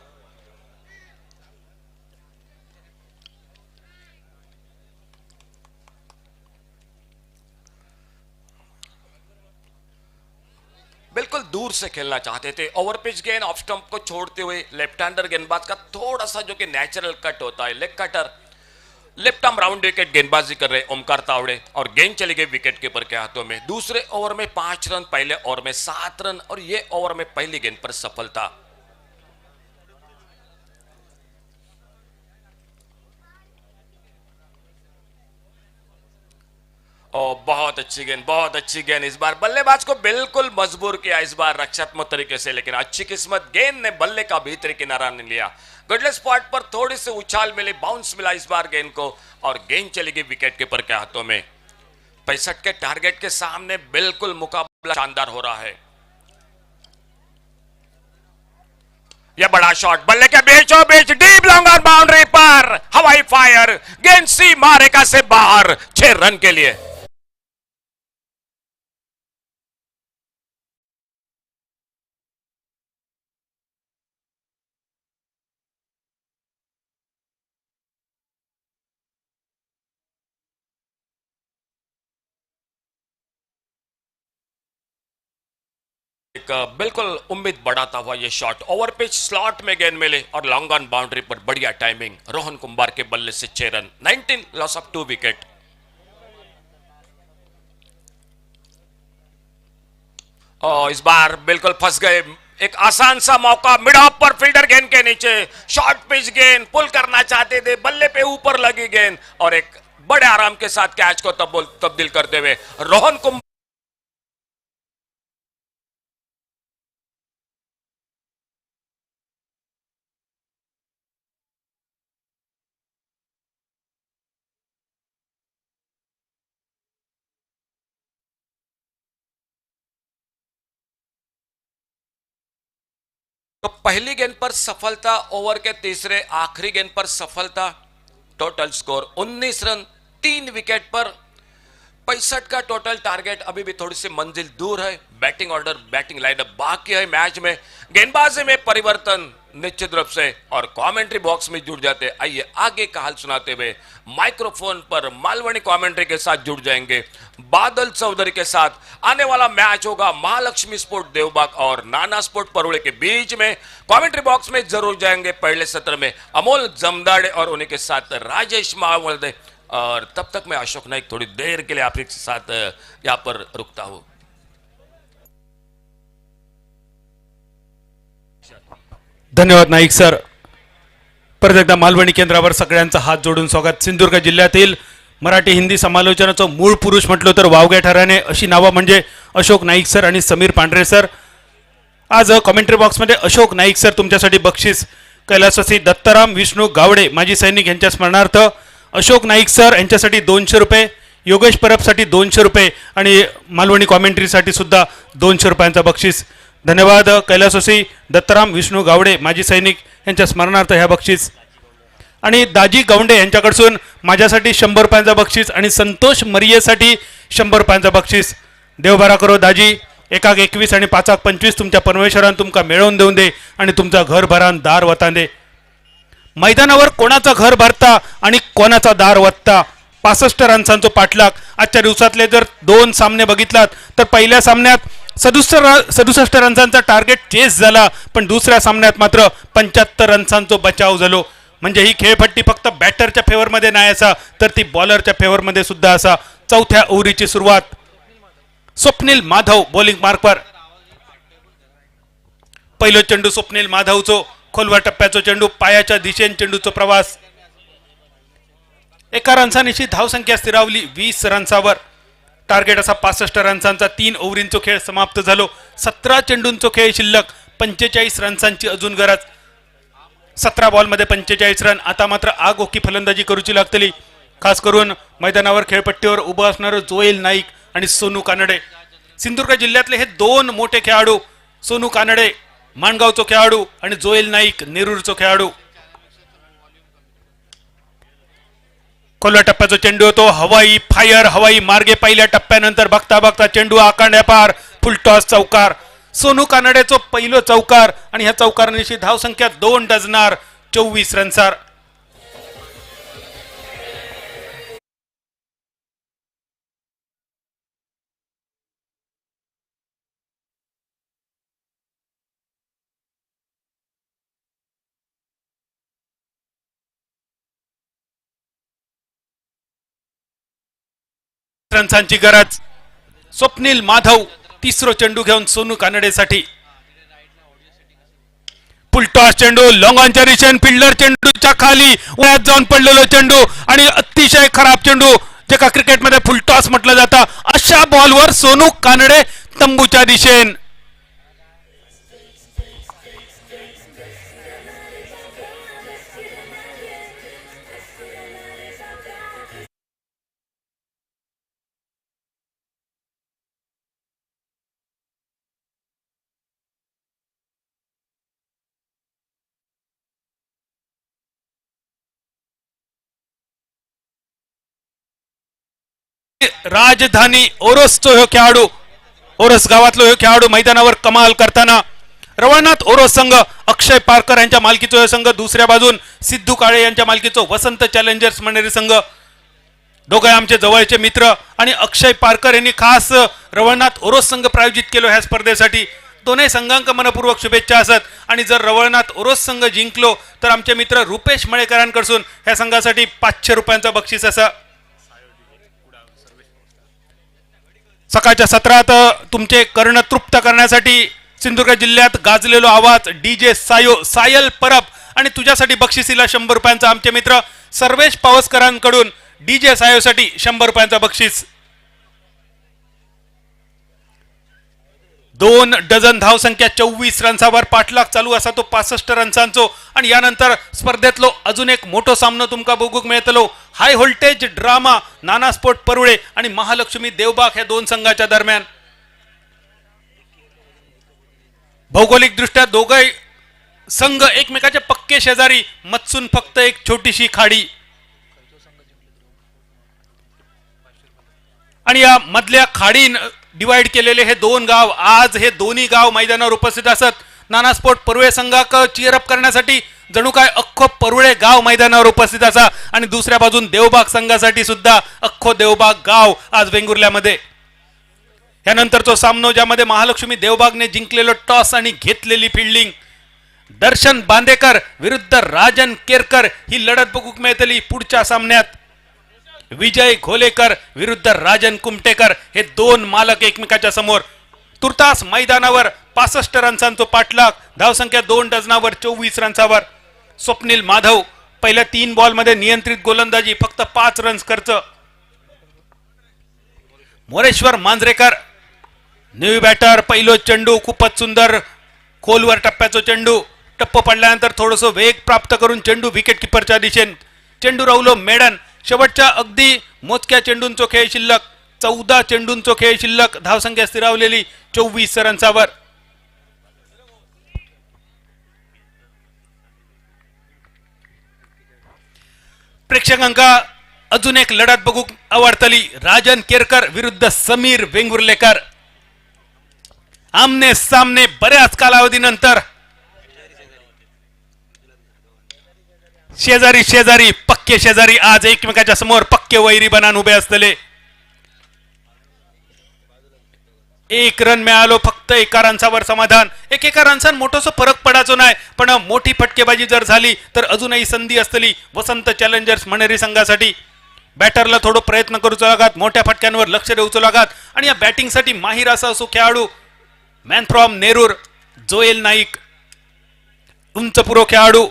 बिल्कुल दूर से खेलना चाहते थे। ओवर पिच गेंद ऑफ स्टंप को छोड़ते हुए लेफ्ट हैंडर गेंदबाज का थोड़ा सा जो कि नेचुरल कट होता है, leg cutter, left arm round wicket गेंदबाजी कर रहे ओमकार तावड़े और गेंद चली गई विकेट कीपर के हाथों में। दूसरे ओवर में 5 रन, पहले ओवर में 7 रन और ये ओवर में पहली गेंद पर सफलता। बहुत अच्छी गेंद, बहुत अच्छी गेंद। इस बार बल्लेबाज को बिल्कुल मजबूर किया इस बार रक्षात्मक तरीके से, लेकिन अच्छी किस्मत, गेंद ने बल्ले का भीतरी किनारा नहीं लिया। गडले स्पॉट पर थोड़ी सी उछाल मिली, बाउंस मिला इस बार गेंद को और गेंद चली गई विकेट कीपर के हाथों में। 65 के टारगेट के सामने बिल्कुल मुकाबला शानदार हो रहा है। यह बड़ा शॉट बल्ले के बीचों बीच डीप लॉन्ग ऑन बाउंड्री पर हवाई फायर, गेंद सीमा रेखा से बाहर 6 रन के लिए। एक बिल्कुल उम्मीद बढ़ाता हुआ ये शॉट, ओवर पिच स्लॉट में गेंद मिले और लॉन्ग ऑन बाउंड्री पर बढ़िया टाइमिंग। रोहन कुंभार के बल्ले से 6 रन, 19 लॉस ऑफ 2 विकेट। इस बार बिल्कुल फंस गए। एक आसान सा मौका मिड ऑफ पर फील्डर गेंद के नीचे, शॉर्ट पिच गेंद पुल करना चाहते थे, बल्ले पे ऊपर लगी गेंद और एक बड़े आराम के साथ कैच को तब्दील करते हुए रोहन कुंभार तो पहली गेंद पर सफलता, ओवर के तीसरे आखिरी गेंद पर सफलता। टोटल स्कोर 19 रन, 3 विकेट पर। 65 का टोटल टारगेट, अभी भी थोड़ी सी मंजिल दूर है। बैटिंग ऑर्डर, बैटिंग लाइनअप बाकी है मैच में। गेंदबाजी में परिवर्तन निश्चित रूप से और कमेंट्री बॉक्स में जुड़ जाते। आइए आगे का हाल सुनाते हुए माइक्रोफोन पर मालवणी कमेंट्री के साथ जुड़ जाएंगे बादल चौधरी के साथ। आने वाला मैच होगा महालक्ष्मी स्पोर्ट देवबाग और नाना स्पोर्ट परुळे के बीच में। कमेंट्री बॉक्स में जरूर जाएंगे पहले सत्र में अमोल जमदाड़े और उन्हीं के साथ राजेश महावल्दे। और तब तक मैं अशोक नाइक थोड़ी देर के लिए आपके साथ यहां पर रुकता हूं। धन्यवाद नाईक सर. परत एकदा मालवणी केंद्रावर सगळ्यांचा हात जोडून स्वागत. सिंधुदुर्ग जिल्ह्यातील मराठी हिंदी समालोचनाचं मूळ पुरुष म्हटलं तर वावग्या ठराने अशी नावं म्हणजे अशोक नाईक सर आणि समीर पांढरे सर. आज कमेंट्री बॉक्समध्ये अशोक नाईक सर तुमच्यासाठी बक्षीस कैलासवासी दत्ताराम विष्णू गावडे माजी सैनिक यांच्या स्मरणार्थ अशोक नाईक सर यांच्यासाठी 200 रुपये, योगेश परबसाठी 200 रुपये आणि मालवणी कॉमेंट्रीसाठी सुद्धा 200 रुपयांचा बक्षीस. धन्यवाद कैलासवासी दत्ताराम विष्णू गावडे माजी सैनिक यांच्या स्मरणार्थ ह्या बक्षीस. आणि दाजी गवंडे यांच्याकडून माझ्यासाठी 100 रुपयांचा बक्षीस आणि संतोष मरियेसाठी 100 रुपयांचा बक्षीस. देवबारा करो दाजी. 1-21 आणि 5-25 तुमच्या परमेश्वरान तुमका मिळवून देऊन दे आणि तुमचा घर भरान दार वतांदे. मैदानावर कोणाचा घर भरता आणि कोणाचा दार वत्ता 65 रन्सांचा पाठलाग. आजच्या दिवसातले जर 2 सामने बघितलात तर पहिल्या सामन्यात 67 रन्सांचा टार्गेट चेस झाला, पण दुसऱ्या सामन्यात मात्र 75 रन्सांचा बचाव झालो. म्हणजे ही खेळपट्टी फक्त बॅटरच्या फेवरमध्ये नाही असा तर ती बॉलरच्या फेवरमध्ये सुद्धा असा. चौथ्या ओव्हरीची सुरुवात. स्वप्नील माधव बॉलिंग मार्कवर. पहिलो चेंडू स्वप्नील माधवचो, खोलवा टप्प्याचो चेंडू, पायाच्या दिशेने चेंडूचो प्रवास. 1 रन्सानिशी धावसंख्या स्थिरावली 20 रन्सावर. टार्गेट असा 65 रन्सांचा 3 ओव्हरींचो खेळ समाप्त झालो. 17 चेंडूंचो खेळ शिल्लक, 45 रन्सांची अजून गरज. 17 बॉलमध्ये 45 रन. आता मात्र आगोकी फलंदाजी करूची लागतली, खास करून मैदानावर खेळपट्टीवर उभं असणारं जोएल नाईक आणि सोनू कानडे. सिंधुदुर्ग जिल्ह्यातले हे दोन मोठे खेळाडू, सोनू कानडे माणगावचो खेळाडू आणि जोएल नाईक नेरूरचो खेळाडू. खोलव्या टप्प्याचा चेंडू होतो, हवाई फायर, हवाई मार्गे पहिल्या टप्प्यानंतर बघता बघता चेंडू आकांड्या पार, फुलटॉस चौकार. सोनू कानडेचो पहिलो चौकार आणि ह्या चौकारानिशी धावसंख्या 2 डझनार 24 रनसार. रन्सांची गरज. स्वप्नील माधव तिसरो चेंडू घेऊन सोनू कानडेसाठी. फुलटॉस चेंडू लॉंग ऑनच्या दिशेने, फिल्डर चेंडूच्या खाली उन्हात जाऊन पडलेलो चेंडू आणि अतिशय खराब चेंडू, जे का क्रिकेटमध्ये फुलटॉस म्हटलं जातं. अशा बॉलवर सोनू कानडे तंबूच्या दिशेने. राजधानी ओरोसचो ह्यो खेळाडू, ओरोस गावातलो ह्यो खेळाडू मैदानावर कमाल करताना. रवळनाथ ओरोस संघ, अक्षय पारकर यांच्या मालकीचो ह्यो संघ. दुसऱ्या बाजून सिद्धू काळे यांच्या मालकीचो वसंत चॅलेंजर्स मनेरी संघ. दोघे आमचे जवळचे मित्र आणि अक्षय पारकर यांनी खास रवळनाथ ओरोस संघ प्रायोजित केलो ह्या स्पर्धेसाठी. दोन्ही संघांक मनपूर्वक शुभेच्छा असत. आणि जर रवळनाथ ओरोस संघ जिंकलो तर आमचे मित्र रुपेश मळेकरांकडून ह्या संघासाठी 500 रुपयांचा बक्षीस असा. सकाळच्या सत्रात तुमचे कर्ण तृप्त करण्यासाठी सिंधुदुर्ग जिल्ह्यात गाजलेलो आवाज डीजे सायल परब आणि तुझ्यासाठी बक्षिसीला 100 रुपयांचा आमचे मित्र सर्वेश पावसकरांकडून डीजे सायोसाठी 100 रुपयांचा बक्षीस. 2 डझन धावसंख्या 24 रन्सावर पाठलाग चालू असा तो 65 रन्सांचो. आणि यानंतर स्पर्धेतलो अजून एक मोठो सामनो तुमका बघूक मिळतलो. हाय व्होल्टेज ड्रामा नाना स्पोर्ट परुळे आणि महालक्ष्मी देवबाग ह्या दोन संघाच्या दरम्यान. भौगोलिक दृष्ट्या दोघे संघ एकमेकाचे पक्के शेजारी, मत्सून फक्त एक छोटीशी खाडी. आणि या मधल्या खाडीन डिवाइड केलेले हे दोन गाव, आज हे दोन्ही गाव मैदानावर उपस्थित असत. नाना स्पोर्ट परुळे संघाक चीअरअप करण्यासाठी जणू काय अख्खो परुळे गाव मैदानावर उपस्थित असा. आणि दुसऱ्या बाजून देवबाग संघासाठी सुद्धा अख्खो देवबाग गाव आज वेंगुर्ल्यामध्ये. यानंतरचा सामनो ज्यामध्ये महालक्ष्मी देवबागने जिंकलेलो टॉस आणि घेतलेली फिल्डिंग. दर्शन बांदेकर विरुद्ध राजन केरकर ही लढत बघूक मिळतली पुढच्या सामन्यात. विजय घोलेकर विरुद्ध राजन कुमटेकर हे दोन मालक एकमेकाच्या समोर. तुर्तास मैदानावर 65 रन्सांचो पाठलाग, धावसंख्या 2 डझनावर 24 रन्सावर. स्वप्नील माधव पहिल्या 3 बॉलमध्ये नियंत्रित गोलंदाजी, फक्त 5 रन्स खर्च. मोरेश्वर मांजरेकर न्यू बॅटर, पहिलो चेंडू खूपच सुंदर खोलवर टप्प्याचा चेंडू. टप्प पडल्यानंतर थोडस वेग प्राप्त करून चेंडू विकेट किपरच्या दिशेने. चेंडू राहुलो मेडन. शेवटच्या अगदी मोजक्या चेंडूंचो खेळ शिल्लक, 14 चेंडूंचो खेळ शिल्लक, धावसंख्या स्थिरावलेली 24 रन्सावर. प्रेक्षकांका अजून एक लढत बघू आवडतली. राजन केरकर विरुद्ध समीर वेंगुर्लेकर. आमने सामने बऱ्याच कालावधीनंतर. शेजारी शेजारी, पक्के शेजारी आज एकमेकाच्या समोर पक्के वैरी बनान उभे असतले. 1 रन मिळालो, फक्त 1 रन्सावर समाधान. 1 रन्सान मोठोसो फरक पडायचो नाही, पण मोठी फटकेबाजी जर झाली तर अजूनही संधी असतली वसंत चॅलेंजर्स मनेरी संघासाठी. बॅटरला थोडं प्रयत्न करूचो लागत, मोठ्या फटक्यांवर लक्ष देऊचो लागत. आणि या बॅटिंगसाठी माहीर असा असो खेळाडू man from Nerur Joel Naik. उंच पुरो खेळाडू.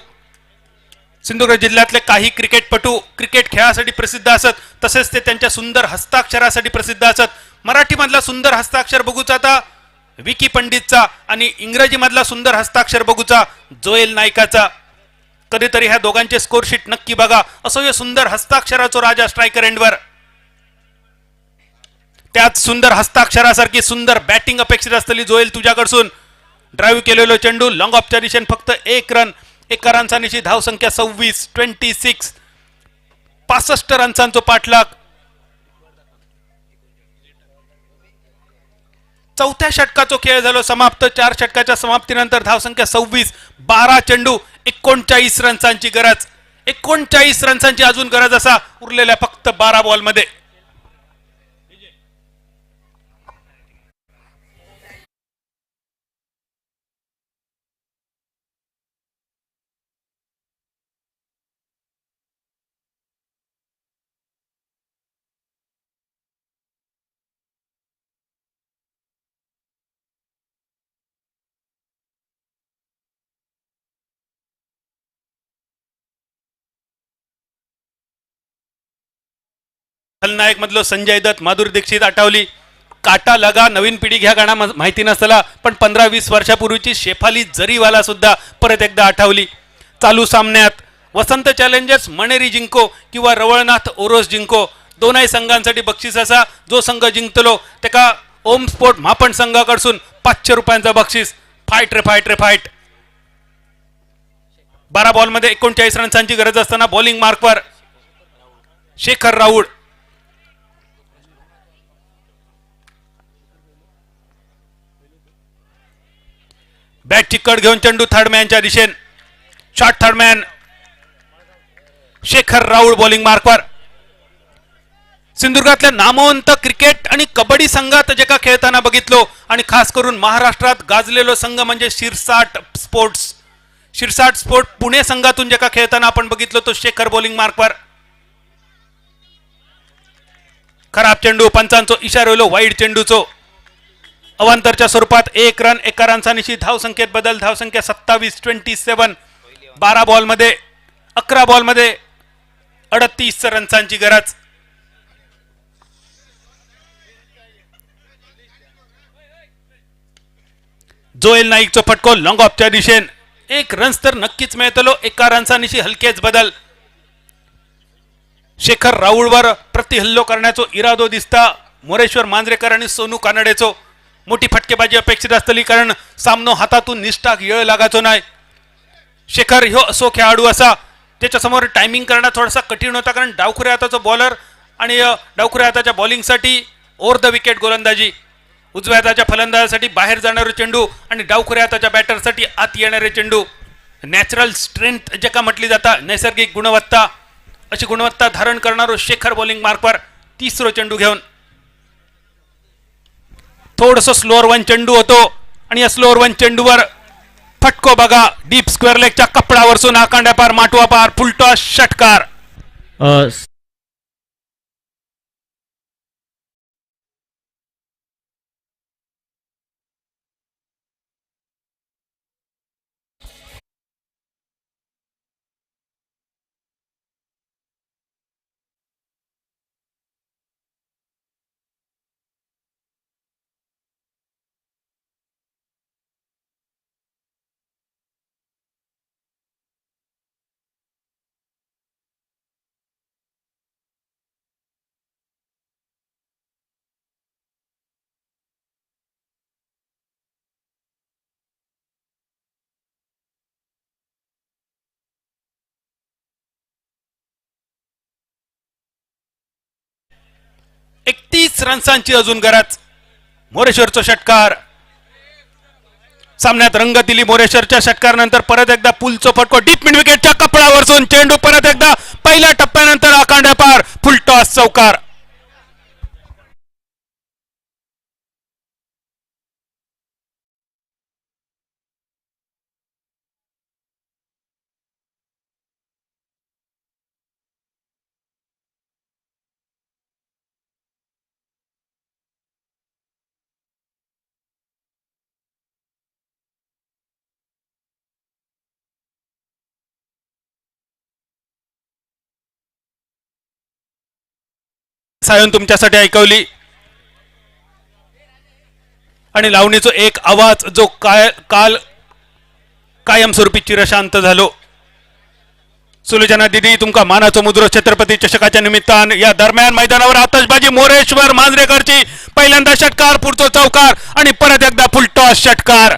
सिंधुदुर्ग जिल्ह्यातले काही क्रिकेटपटू क्रिकेट खेळासाठी प्रसिद्ध असत, तसेच ते त्यांच्या सुंदर हस्ताक्षरासाठी प्रसिद्ध असत. मराठीमधला सुंदर हस्ताक्षर बघूचा आता विकी पंडितचा आणि इंग्रजीमधला सुंदर हस्ताक्षर बघूचा जोएल नायकाचा. कधीतरी ह्या दोघांचे स्कोरशीट नक्की बघा. असो हे सुंदर हस्ताक्षराचो राजा स्ट्रायकर एंडवर. त्यात सुंदर हस्ताक्षरासारखी सुंदर बॅटिंग अपेक्षित असलेली जोएल तुझ्याकडसून. ड्राईव्ह केलेलो चेंडू लॉंग ऑफच्या दिशेने फक्त 1 रन. 1 रनचा धाव संख्या 26. 65 रन्सांचो पाठलाग. चौथ्या षटकाचो खेळ झालो समाप्त. 4 षटकाच्या समाप्तीनंतर धावसंख्या 26. 12 चेंडू 39 रन्सांची गरज. 39 रन्सांची अजून गरज असा उरलेल्या फक्त 12 बॉलमध्ये. खलनायक मधलो संजय दत्त, माधुरी दीक्षित आठवली. काटा लगा नवीन पिढी घ्या गाणं माहिती नसला, पण 15-20 वर्षापूर्वीची शेफाली जरीवाला सुद्धा परत एकदा आठवली. चालू सामन्यात वसंत चॅलेंजर्स मणेरी जिंको किंवा रवळनाथ ओरोस जिंको दोनही संघांसाठी बक्षीस असा. जो संघ जिंकतलो त्याका ओम स्पोर्ट मापण संघाकडून 500 रुपयांचा बक्षीस. फाईट रे फाईट रे फाईट. 12 बॉलमध्ये 39 रन्सांची गरज असताना बॉलिंग मार्कवर शेखर राऊळ. बॅटची कट घेऊन चेंडू थर्डमॅनच्या दिशेने. Shot third man Shekhar Raul bowling मार्कवर. सिंधुदुर्गातल्या नामवंत क्रिकेट आणि कबड्डी संघात जे का खेळताना बघितलो आणि खास करून महाराष्ट्रात गाजलेलो संघ म्हणजे शिरसाट स्पोर्ट्स. शिरसाट स्पोर्ट पुणे संघातून जे का खेळताना आपण बघितलो तो शेखर बॉलिंग मार्कवर. खराब चेंडू. पंचांचो इशारा होलो वाईड चेंडूचो. अवांतरच्या स्वरूपात 1 रन. 1 रनचा धाव संख्येत बदल. धाव संख्या 27. 12 बॉलमध्ये 11 बॉलमध्ये 38 रन्सांची गरज. जोएल नाईकचो फटको लॉंग ऑफच्या दिशेने. 1 रन्स तर नक्कीच मिळतलो. 1 रनचा हलकेच बदल. शेखर राऊळवर प्रतिहल्लो करण्याचो इरादो दिसता मोरेश्वर मांजरेकर आणि सोनू कानडेचो. मोठी फटकेबाजी अपेक्षित असतली कारण सामनो हातातून निष्ठाक येळ लागायचो नाही. शेखर ह्यो असो खेळाडू असा त्याच्यासमोर टायमिंग करणं थोडासा कठीण होता कारण डावखुऱ्या हाताचा बॉलर आणि डावखुऱ्या हाताच्या बॉलिंगसाठी ओव्हर द विकेट गोलंदाजी. उजव्या हाताच्या फलंदाजासाठी बाहेर जाणारे चेंडू आणि डावखुऱ्या हाताच्या बॅटरसाठी आत येणारे चेंडू. नॅचरल स्ट्रेंथ जे का म्हटली जाता नैसर्गिक गुणवत्ता अशी गुणवत्ता धारण करणारो शेखर बॉलिंग मार्कवर. 3रा चेंडू घेऊन थोडस स्लोअर वन चेंडू होतो आणि या स्लोअर वन चेंडूवर फटको बघा. डीप स्क्वेअर लेगच्या कपडावरसून आकांड्या पार माटवा पार फुलटॉस षटकार. एकतीस रन्सांची अजून गरज. मोरेश्वरचा षटकार. सामन्यात रंगत दिली मोरेश्वरच्या षटकारानंतर परत एकदा पुलचो फटको डीप मिड विकेटच्या कपडावरसून चेंडू परत एकदा पहिल्या टप्प्यानंतर आकांड्या पार फुलटॉस चौकार. सायन तुमच्यासाठी ऐकवली. आणि लावणीचो एक आवाज जो काल कायमस्वरूपी चिरशांत झालो. सुलोचना दिदी तुमका मानाचो मुद्रो छत्रपती चषकाच्या निमित्तान या दरम्यान मैदानावर आतषबाजी मोरेश्वर मांजरेकरची पहिल्यांदा षटकार पुढचो चौकार आणि परत एकदा फुलटॉस षटकार.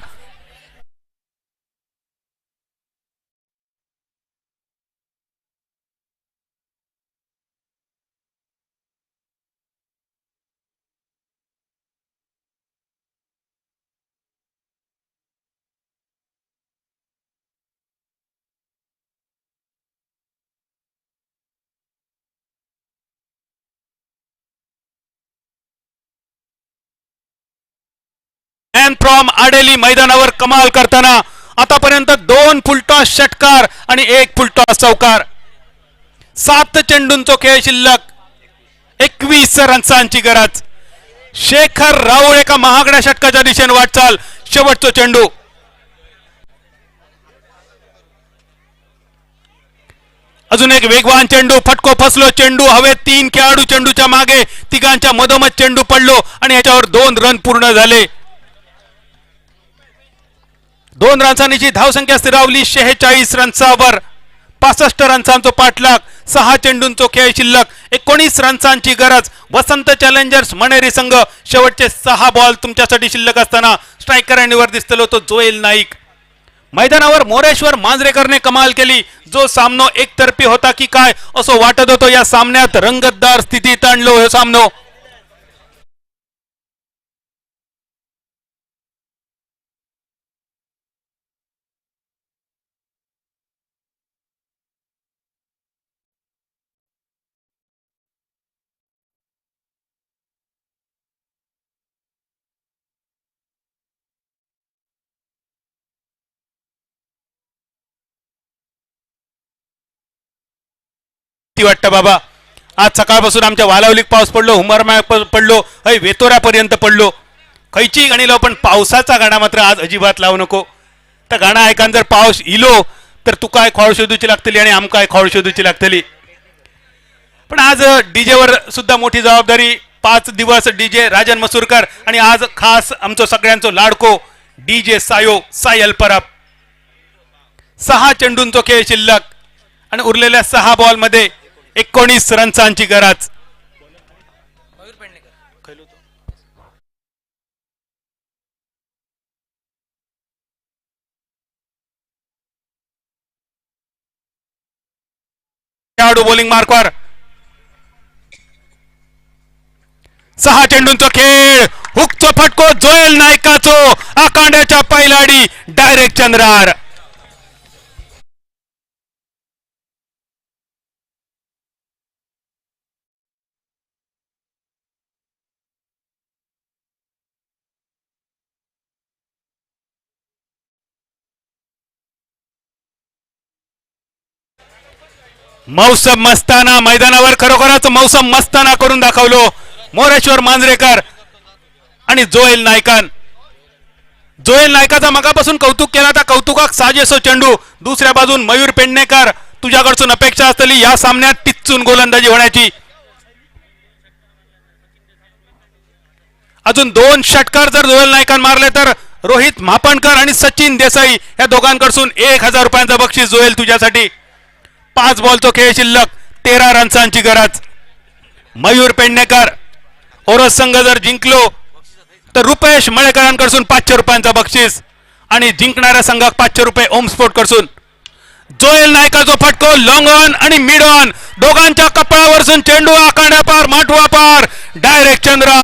मॅन फ्रॉम आडेली मैदानावर कमाल करताना आतापर्यंत 2 फुलटॉस षटकार आणि 1 फुलटॉस चौकार. 7 चेंडूंचो खेळ शिल्लक, 21 रन्सांची गरज. शेखर राऊळ एका महागड्या षटकाच्या दिशेने वाटचाल. शेवटचो चेंडू अजून एक वेगवान चेंडू, फटको फसलो चेंडू हवेत. 3 खेळाडू चेंडूच्या मागे, तिघांच्या मधोमध चेंडू पडलो आणि याच्यावर 2 रन पूर्ण झाले. 2 रन्सांची धावसंख्या स्थिरावली 46 रन्सावर. 65 रन्सांचो पाठलाग, 6 चेंडूंचो खेळ शिल्लक, 19 रन्सांची गरज. वसंत चॅलेंजर्स मणेरी संघ शेवटचे 6 बॉल तुमच्यासाठी शिल्लक असताना स्ट्रायकरांवर दिसतलो तो जोएल नाईक. मैदानावर मोरेश्वर मांजरेकरने कमाल केली. जो सामनो एकतर्फी होता की काय असं वाटत होतं. या सामन्यात रंगतदार स्थितीत आणलो हे सामनो. वाटतं बाबा आज सकाळपासून आमच्या वालावलीत पाऊस पडलो, हुमरमाळ पडलो, हय वेतोऱ्यापर्यंत पडलो. खैची गाणी लाव पण पावसाचा गाणा मात्र आज अजिबात लावू नको. तर गाणं ऐकान जर पाऊस इलो तर तू काय खोळ शोधूची लागतली आणि आम काय खोळ शोधूची लागतली. पण आज डीजे वर सुद्धा मोठी जबाबदारी. 5 दिवस डीजे राजन मसूरकर आणि आज खास आमचं सगळ्यांचो लाडको डीजे सायल परब. 6 चेंडूंचो खेळ शिल्लक आणि उरलेल्या 6 बॉल मध्ये 19 रन्सांची गरज. खेळाडू बॉलिंग मार्कवर. 6 चेंडूंचा खेळ, हुकचो फटको जोएल नायकाचो. आकांड्याच्या पैलाडी डायरेक्ट चंद्रार. मौसम मस्ताना मैदानावर खरोखरच मौसम मस्ताना करून दाखवलो मोरेश्वर मांजरेकर आणि जोएल नायकान. जोएल नायकाचा मगापासून कौतुक केला तर कौतुकाक साजेसो चेंडू. दुसऱ्या बाजून मयूर पेडणेकर तुझ्याकडून अपेक्षा असलेली या सामन्यात टिच्चून गोलंदाजी होण्याची. अजून 2 षटकार जर जोएल नायकान मारले तर रोहित मापणकर आणि सचिन देसाई या दोघांकडून 1000 रुपयांचं बक्षीस जोएल तुझ्यासाठी. 5 बॉलचो खेळ शिल्लक, 13 रन्सांची गरज. मयूर पेडणेकर ओरस संघ जर जिंकलो तर रुपेश मळेकरांकडून 500 रुपयांचा बक्षीस आणि जिंकणाऱ्या संघाक 500 रुपये ओम स्पोर्ट कडून. जोएल नायकाचो फटको लॉंग ऑन आणि मिड ऑन दोघांच्या कपाळावरसून चेंडू आकांड्या पार माठवा पार डायरेक्ट चंद्र.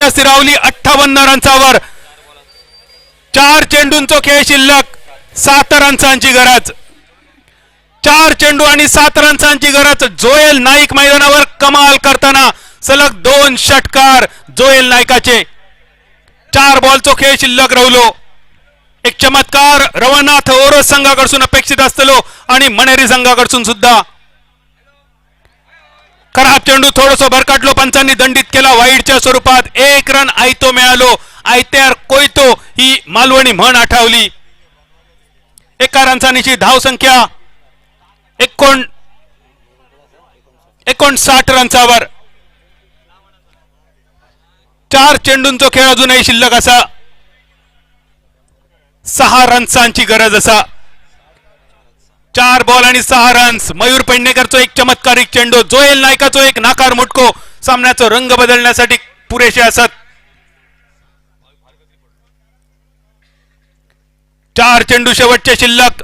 स्थिरावली 58 रन्सावर. 4 चेंडूंचो खेळ शिल्लक, 7 रन्सांची गरज. 4 चेंडू आणि 7 रन्सांची गरज. जोएल नाईक मैदानावर कमाल करताना सलग 2 षटकार जोएल नायकाचे. 4 बॉलचो खेळ शिल्लक राहिलो. एक चमत्कार रवनाथ ओरस संघाकडून अपेक्षित असतलो आणि मणेरी संघाकडून सुद्धा. खराब चेंडू थोडंसं भरकाटलो, पंचांनी दंडित केला वाईडच्या स्वरूपात. 1 रन आयतो मिळालो. आयत्यार कोयतो ही मालवणी म्हण आठवली. एका रनसानीची धाव संख्या 59 रनसावर. 4 चेंडूंचा खेळ अजूनही शिल्लक असा. 6 रन्सांची गरज असा. 4 बॉल आणि 6 रन्स. मयूर पेडणेकरचा एक चमत्कारिक चेंडू, जोएल नायकाचो एक नाकार मुटको सामन्याचा रंग बदलण्यासाठी पुरेसे असत. 4 चेंडू शेवटचे शिल्लक.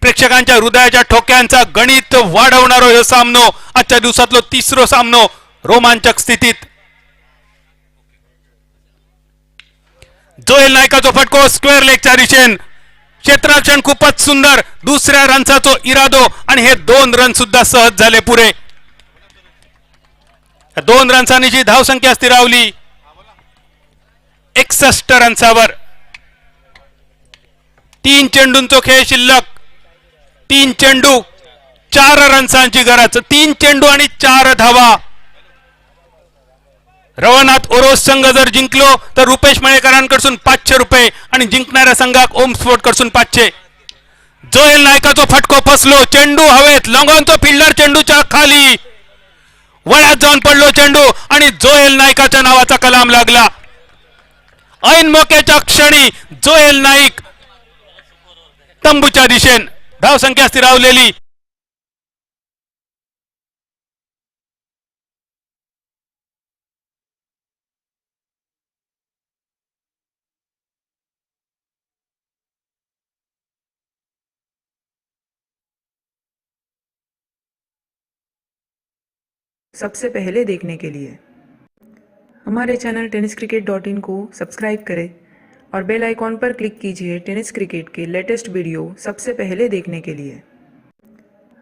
प्रेक्षकांच्या हृदयाच्या ठोक्यांचा गणित वाढवणारा हा सामनो, आजच्या दिवसातलो तिसरो सामनो रोमांचक स्थितीत. जोएल नायकाचो फटको स्क्वेअर लेगच्या दिशेन. क्षेत्ररक्षण खूपच सुंदर. दुसऱ्या रनचा इरादो आणि हे 2 रन सुद्धा सहज झाले पुरे. 2 रन्सांनी जी धाव संख्या स्थिरावली 61 रन्सावर. 3 चेंडूंचो खेळ शिल्लक. 3 चेंडू 4 रन्सांची गरज. 3 चेंडू आणि 4 धावा. रवनाथ ओरोस संघ जर जिंकलो तर रुपेश मळेकरांकडून 500 रुपये आणि जिंकणाऱ्या संघाक ओम स्पोर्ट कडून 500. जोएल नायकाचो फटको फसलो. चेंडू हवेत. लॉंगॉनचो फिल्डर चेंडूच्या खाली वळ्यात जाऊन पडलो चेंडू आणि जोएल नायकाच्या नावाचा कलाम लागला. ऐन मोक्याच्या क्षणी जोएल नाईक तंबूच्या दिशेन. धाव संख्या स्थिरावलेली. सबसे पहले देखने के लिए हमारे चैनल tenniscricket.in को सब्सक्राइब करें और बेल आइकॉन पर क्लिक कीजिए टेनिस क्रिकेट के लेटेस्ट वीडियो सबसे पहले देखने के लिए.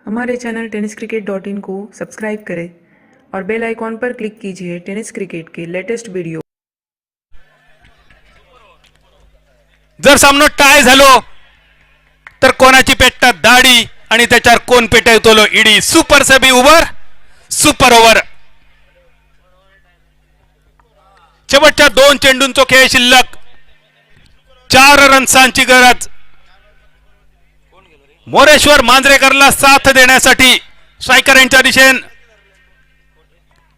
हमारे चैनल tenniscricket.in को सब्सक्राइब करें और बेल आइकॉन पर क्लिक कीजिए टेनिस क्रिकेट के लेटेस्ट वीडियो. जर सामनो टाय झालो तर कोणाची पेटतात दाढी आणि त्याच्यावर कोण पेटवतो इडी. सुपर सबी ओव्हर, सुपर ओव्हर. शेवटच्या 2 चेंडूंचो खेळ शिल्लक. 4 रन्सांची गरज. मोरेश्वर मांजरेकरला साथ देण्यासाठी स्ट्रायकर यांच्या दिशेन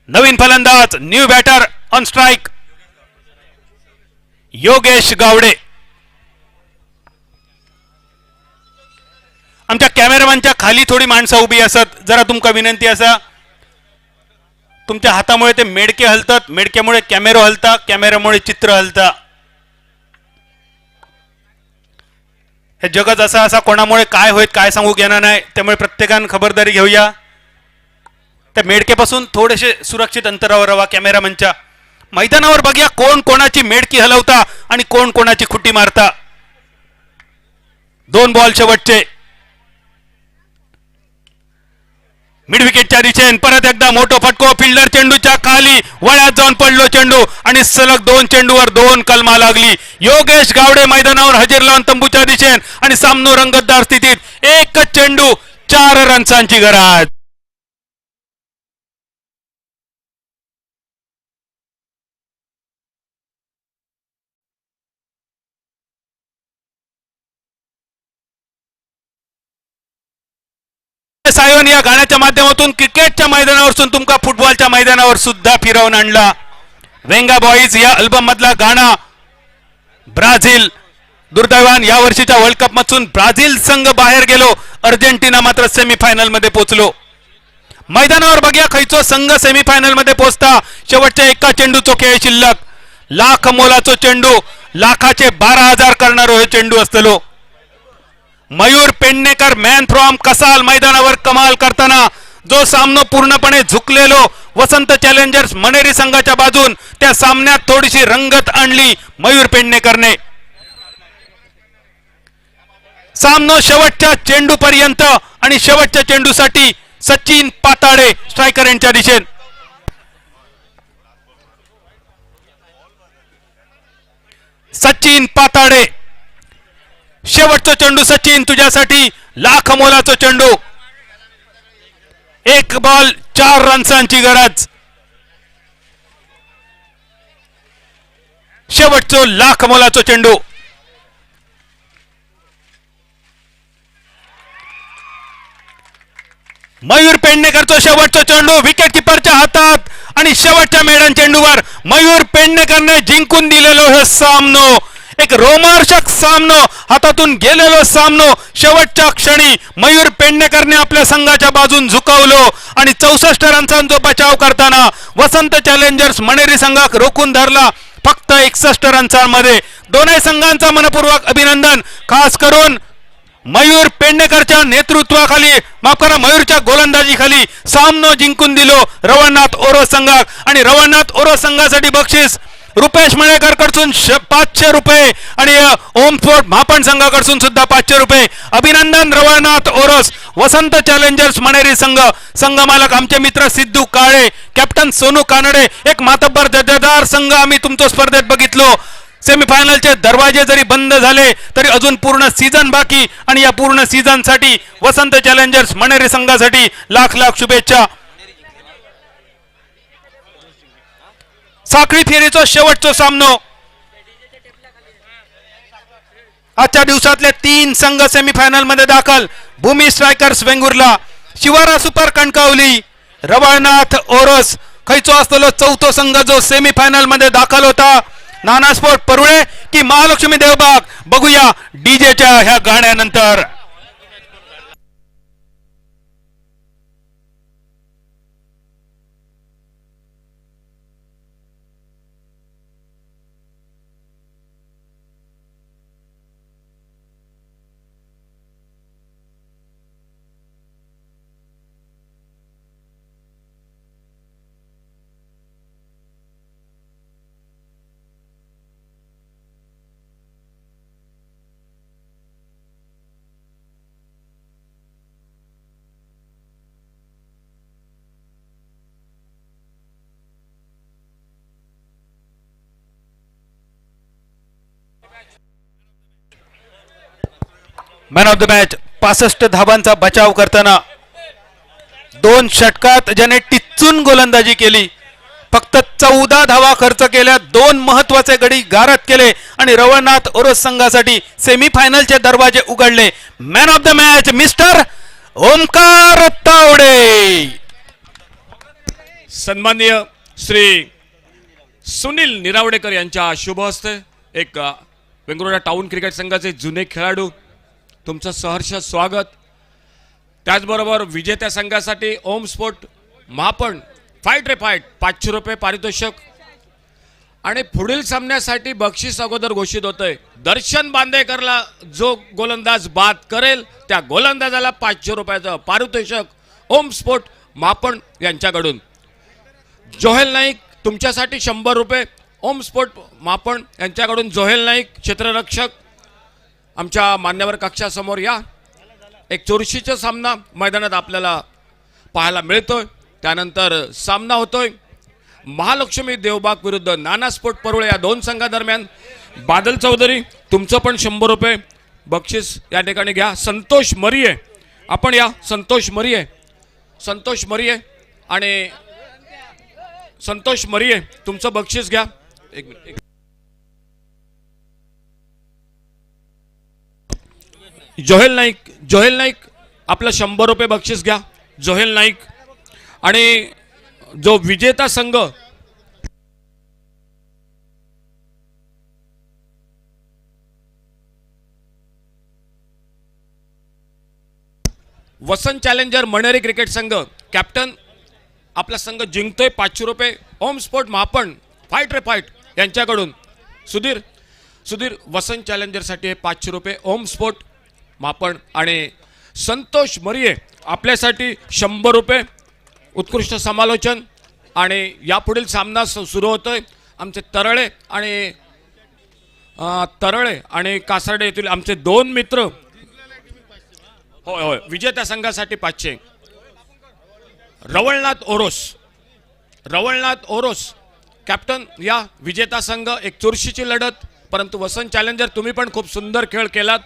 नवीन फलंदाज, new batter on strike Yogesh Gawade. आमच्या कॅमेरामॅनच्या खाली थोडी माणसं उभी असत. जरा तुमका विनंती असा, तुमच्या हातामुळे ते मेडके हलतात, मेडक्यामुळे कॅमेरो हलता, कॅमेरामुळे चित्र हलता. हे जगत असा कोणामुळे काय होईल काय सांगू घेणार नाही. त्यामुळे प्रत्येकानं खबरदारी घेऊया. त्या मेडकेपासून थोडेसे सुरक्षित अंतरावर राहा. कॅमेरामॅनच्या मैदानावर बघूया कोण कोणाची मेडकी हलवता आणि कोण कोणाची खुटी मारता. 2 बॉल शेवटचे. मिड विकेटच्या दिशेन परत एकदा मोठो फटको. फिल्डर चेंडूच्या खाली वळ्यात जाऊन पडलो चेंडू आणि सलग 2 चेंडूवर 2 कलमा लागली. योगेश गावडे मैदानावर हजेर लावून तंबूच्या दिशेन आणि सामनो रंगतदार स्थितीत. 1 चेंडू 4 रन्सांची गरज. सायोन या गाण्याच्या माध्यमातून क्रिकेटच्या मैदानावरून तुमका फुटबॉलच्या मैदानावर सुद्धा फिरवून आणला. वेंगा बॉईज या अल्बम मधला गाणा. ब्राझील दुर्दैवान या वर्षीच्या वर्ल्ड कप मधून ब्राझील संघ बाहेर गेलो. अर्जेंटिना मात्र सेमीफायनल मध्ये पोहोचलो. मैदानावर बघूया खैचो संघ सेमीफायनल मध्ये पोहोचता. शेवटच्या 1 चेंडूचो खेळ शिल्लक. लाख मोलाचो चेंडू. लाखाचे 12,000 करणारो हे चेंडू असतलो. मयूर पेडणेकर मॅन फ्रॉम कसाल मैदानावर कमाल करताना जो सामनो पूर्णपणे झुकलेलो वसंत चॅलेंजर्स मनेरी संघाच्या बाजून त्या सामन्यात थोडीशी रंगत आणली मयूर पेडणेकरने. सामनो शेवटच्या चेंडू पर्यंत आणि शेवटच्या चेंडूसाठी सचिन पाताडे स्ट्रायकर यांच्या दिशेन. सचिन पाताडे शेवटचा चेंडू. सचिन तुझ्यासाठी लाख मोलाचा चेंडू. 1 बॉल 4 रन्सांची गरज. शेवटचो लाख मोलाचा चेंडू. पेडणेकरचा शेवटचा चेंडू विकेट किपरच्या हातात आणि शेवटच्या मेडन चेंडूवर मयूर पेडणेकरने जिंकून दिलेलो हे सामनो, एक रोमांचक सामनो, हातातून गेलेलो सामनो शेवटच्या क्षणी मयूर पेडणेकरने आपल्या संघाच्या बाजून झुकवलो आणि 64 रन्सांचा बचाव करताना वसंत चॅलेंजर्स मणेरी संघाक रोखून धरला फक्त 61 रन्सांमध्ये. दोन्ही संघांचा मनपूर्वक अभिनंदन. खास करून मयूर पेडणेकरच्या नेतृत्वाखाली, माफ करा, मयूरच्या गोलंदाजीखाली सामनो जिंकून दिलो रवळनाथ ओरोस संघाक. आणि रवळनाथ ओरोस संघासाठी बक्षीस रुपेश मळेकर कडसून 500 रुपये आणि ओम स्पोर्ट महापण संघाकडून सुद्धा 500 रुपये. अभिनंदन रवळनाथ ओरोस. वसंत चॅलेंजर्स मणेरी संघ मालक आमचे मित्र सिद्धू काळे, कॅप्टन सोनू कानडे, एक मातब्बर दर्जेदार संघ आम्ही तुमच्या स्पर्धेत बघितलो. सेमीफायनलचे दरवाजे जरी बंद झाले तरी अजून पूर्ण सीझन बाकी आणि या पूर्ण सीझन साठी वसंत चॅलेंजर्स मणेरी संघासाठी लाख लाख शुभेच्छा. साखळी फेरीचा शेवटचा सामनो. आजच्या दिवसातले 3 संघ सेमीफायनल मध्ये दाखल. भूमी स्ट्रायकर्स वेंगुर्ला, शिवारा सुपर कणकवली, रवळनाथ ओरोस खैचो असलेलो चौथो संघ जो सेमीफायनल मध्ये दाखल होता. नाना स्पोर्ट परुळे की महालक्ष्मी देवबाग, बघूया डीजेच्या ह्या गाण्यानंतर. मॅन ऑफ द मॅच 65 धावांचा बचाव करताना 2 षटकात ज्याने टिच्चून गोलंदाजी केली, फक्त 14 धावा खर्च केल्या, 2 महत्वाचे गडी गारद केले आणि रवळनाथ ओरोस संघासाठी सेमीफायनलचे दरवाजे उघडले. Man of the match mister Omkar Tawde. सन्माननीय श्री सुनील निरावडेकर यांच्या शुभ हस्ते एक वेंगुर्ला टाउन क्रिकेट संघाचे जुने खेळाडू, तुमचं सहर्ष स्वागत. त्याचबरोबर विजेत्या संघासाठी ओम स्पोर्ट महापण फाईट रे फाईट 500 रुपये पारितोषिक आणि पुढील सामन्यासाठी बक्षीस अगोदर घोषित होतंय. दर्शन बांदेकरला जो गोलंदाज बाद करेल त्या गोलंदाजाला 500 रुपयाचं पारितोषिक ओम स्पोर्ट महापण यांच्याकडून. जोहेल नाईक तुमच्यासाठी 100 रुपये ओम स्पोर्ट महापण यांच्याकडून. जोहेल नाईक क्षेत्ररक्षक, आमच्या मान्यवर कक्षासमोर या. एक चुरशीचा सामना मैदानात आपल्याला पाहायला मिळतोय. त्यानंतर सामना होतोय महालक्ष्मी देवबाग विरुद्ध नाना स्पोर्ट परुळे या 2 संघादरम्यान. बादल चौधरी तुमचं पण 100 रुपये बक्षीस या ठिकाणी घ्या. संतोष मरिये आपण या. संतोष मरिये आणि संतोष मरिये तुमचं बक्षीस घ्या. एक मिनिट. जोहेल नाईक आपलं 100 रुपये बक्षीस घ्या. जोहेल नाईक. आणि जो विजेता संघ वसंत चॅलेंजर मणेरी क्रिकेट संघ, कॅप्टन आपला संघ जिंकतोय 500 रुपये ओम स्पोर्ट महापण फाईट रे फाईट यांच्याकडून. सुधीर वसंत चॅलेंजरसाठी 500 रुपये ओम स्पोर्ट महापण. आणि संतोष मरिये आपल्यासाठी 100 रुपये उत्कृष्ट समालोचन. आणि यापुढील सामना सुरू होतोय आमचे तरळे आणि कासारडे येथील आमचे 2 मित्र. होय विजेत्या संघासाठी 500. रवळनाथ ओरोस कॅप्टन या. विजेता संघ एक चुरशीची लढत, परंतु वसंत चॅलेंजर तुम्ही पण खूप सुंदर खेळ केलात.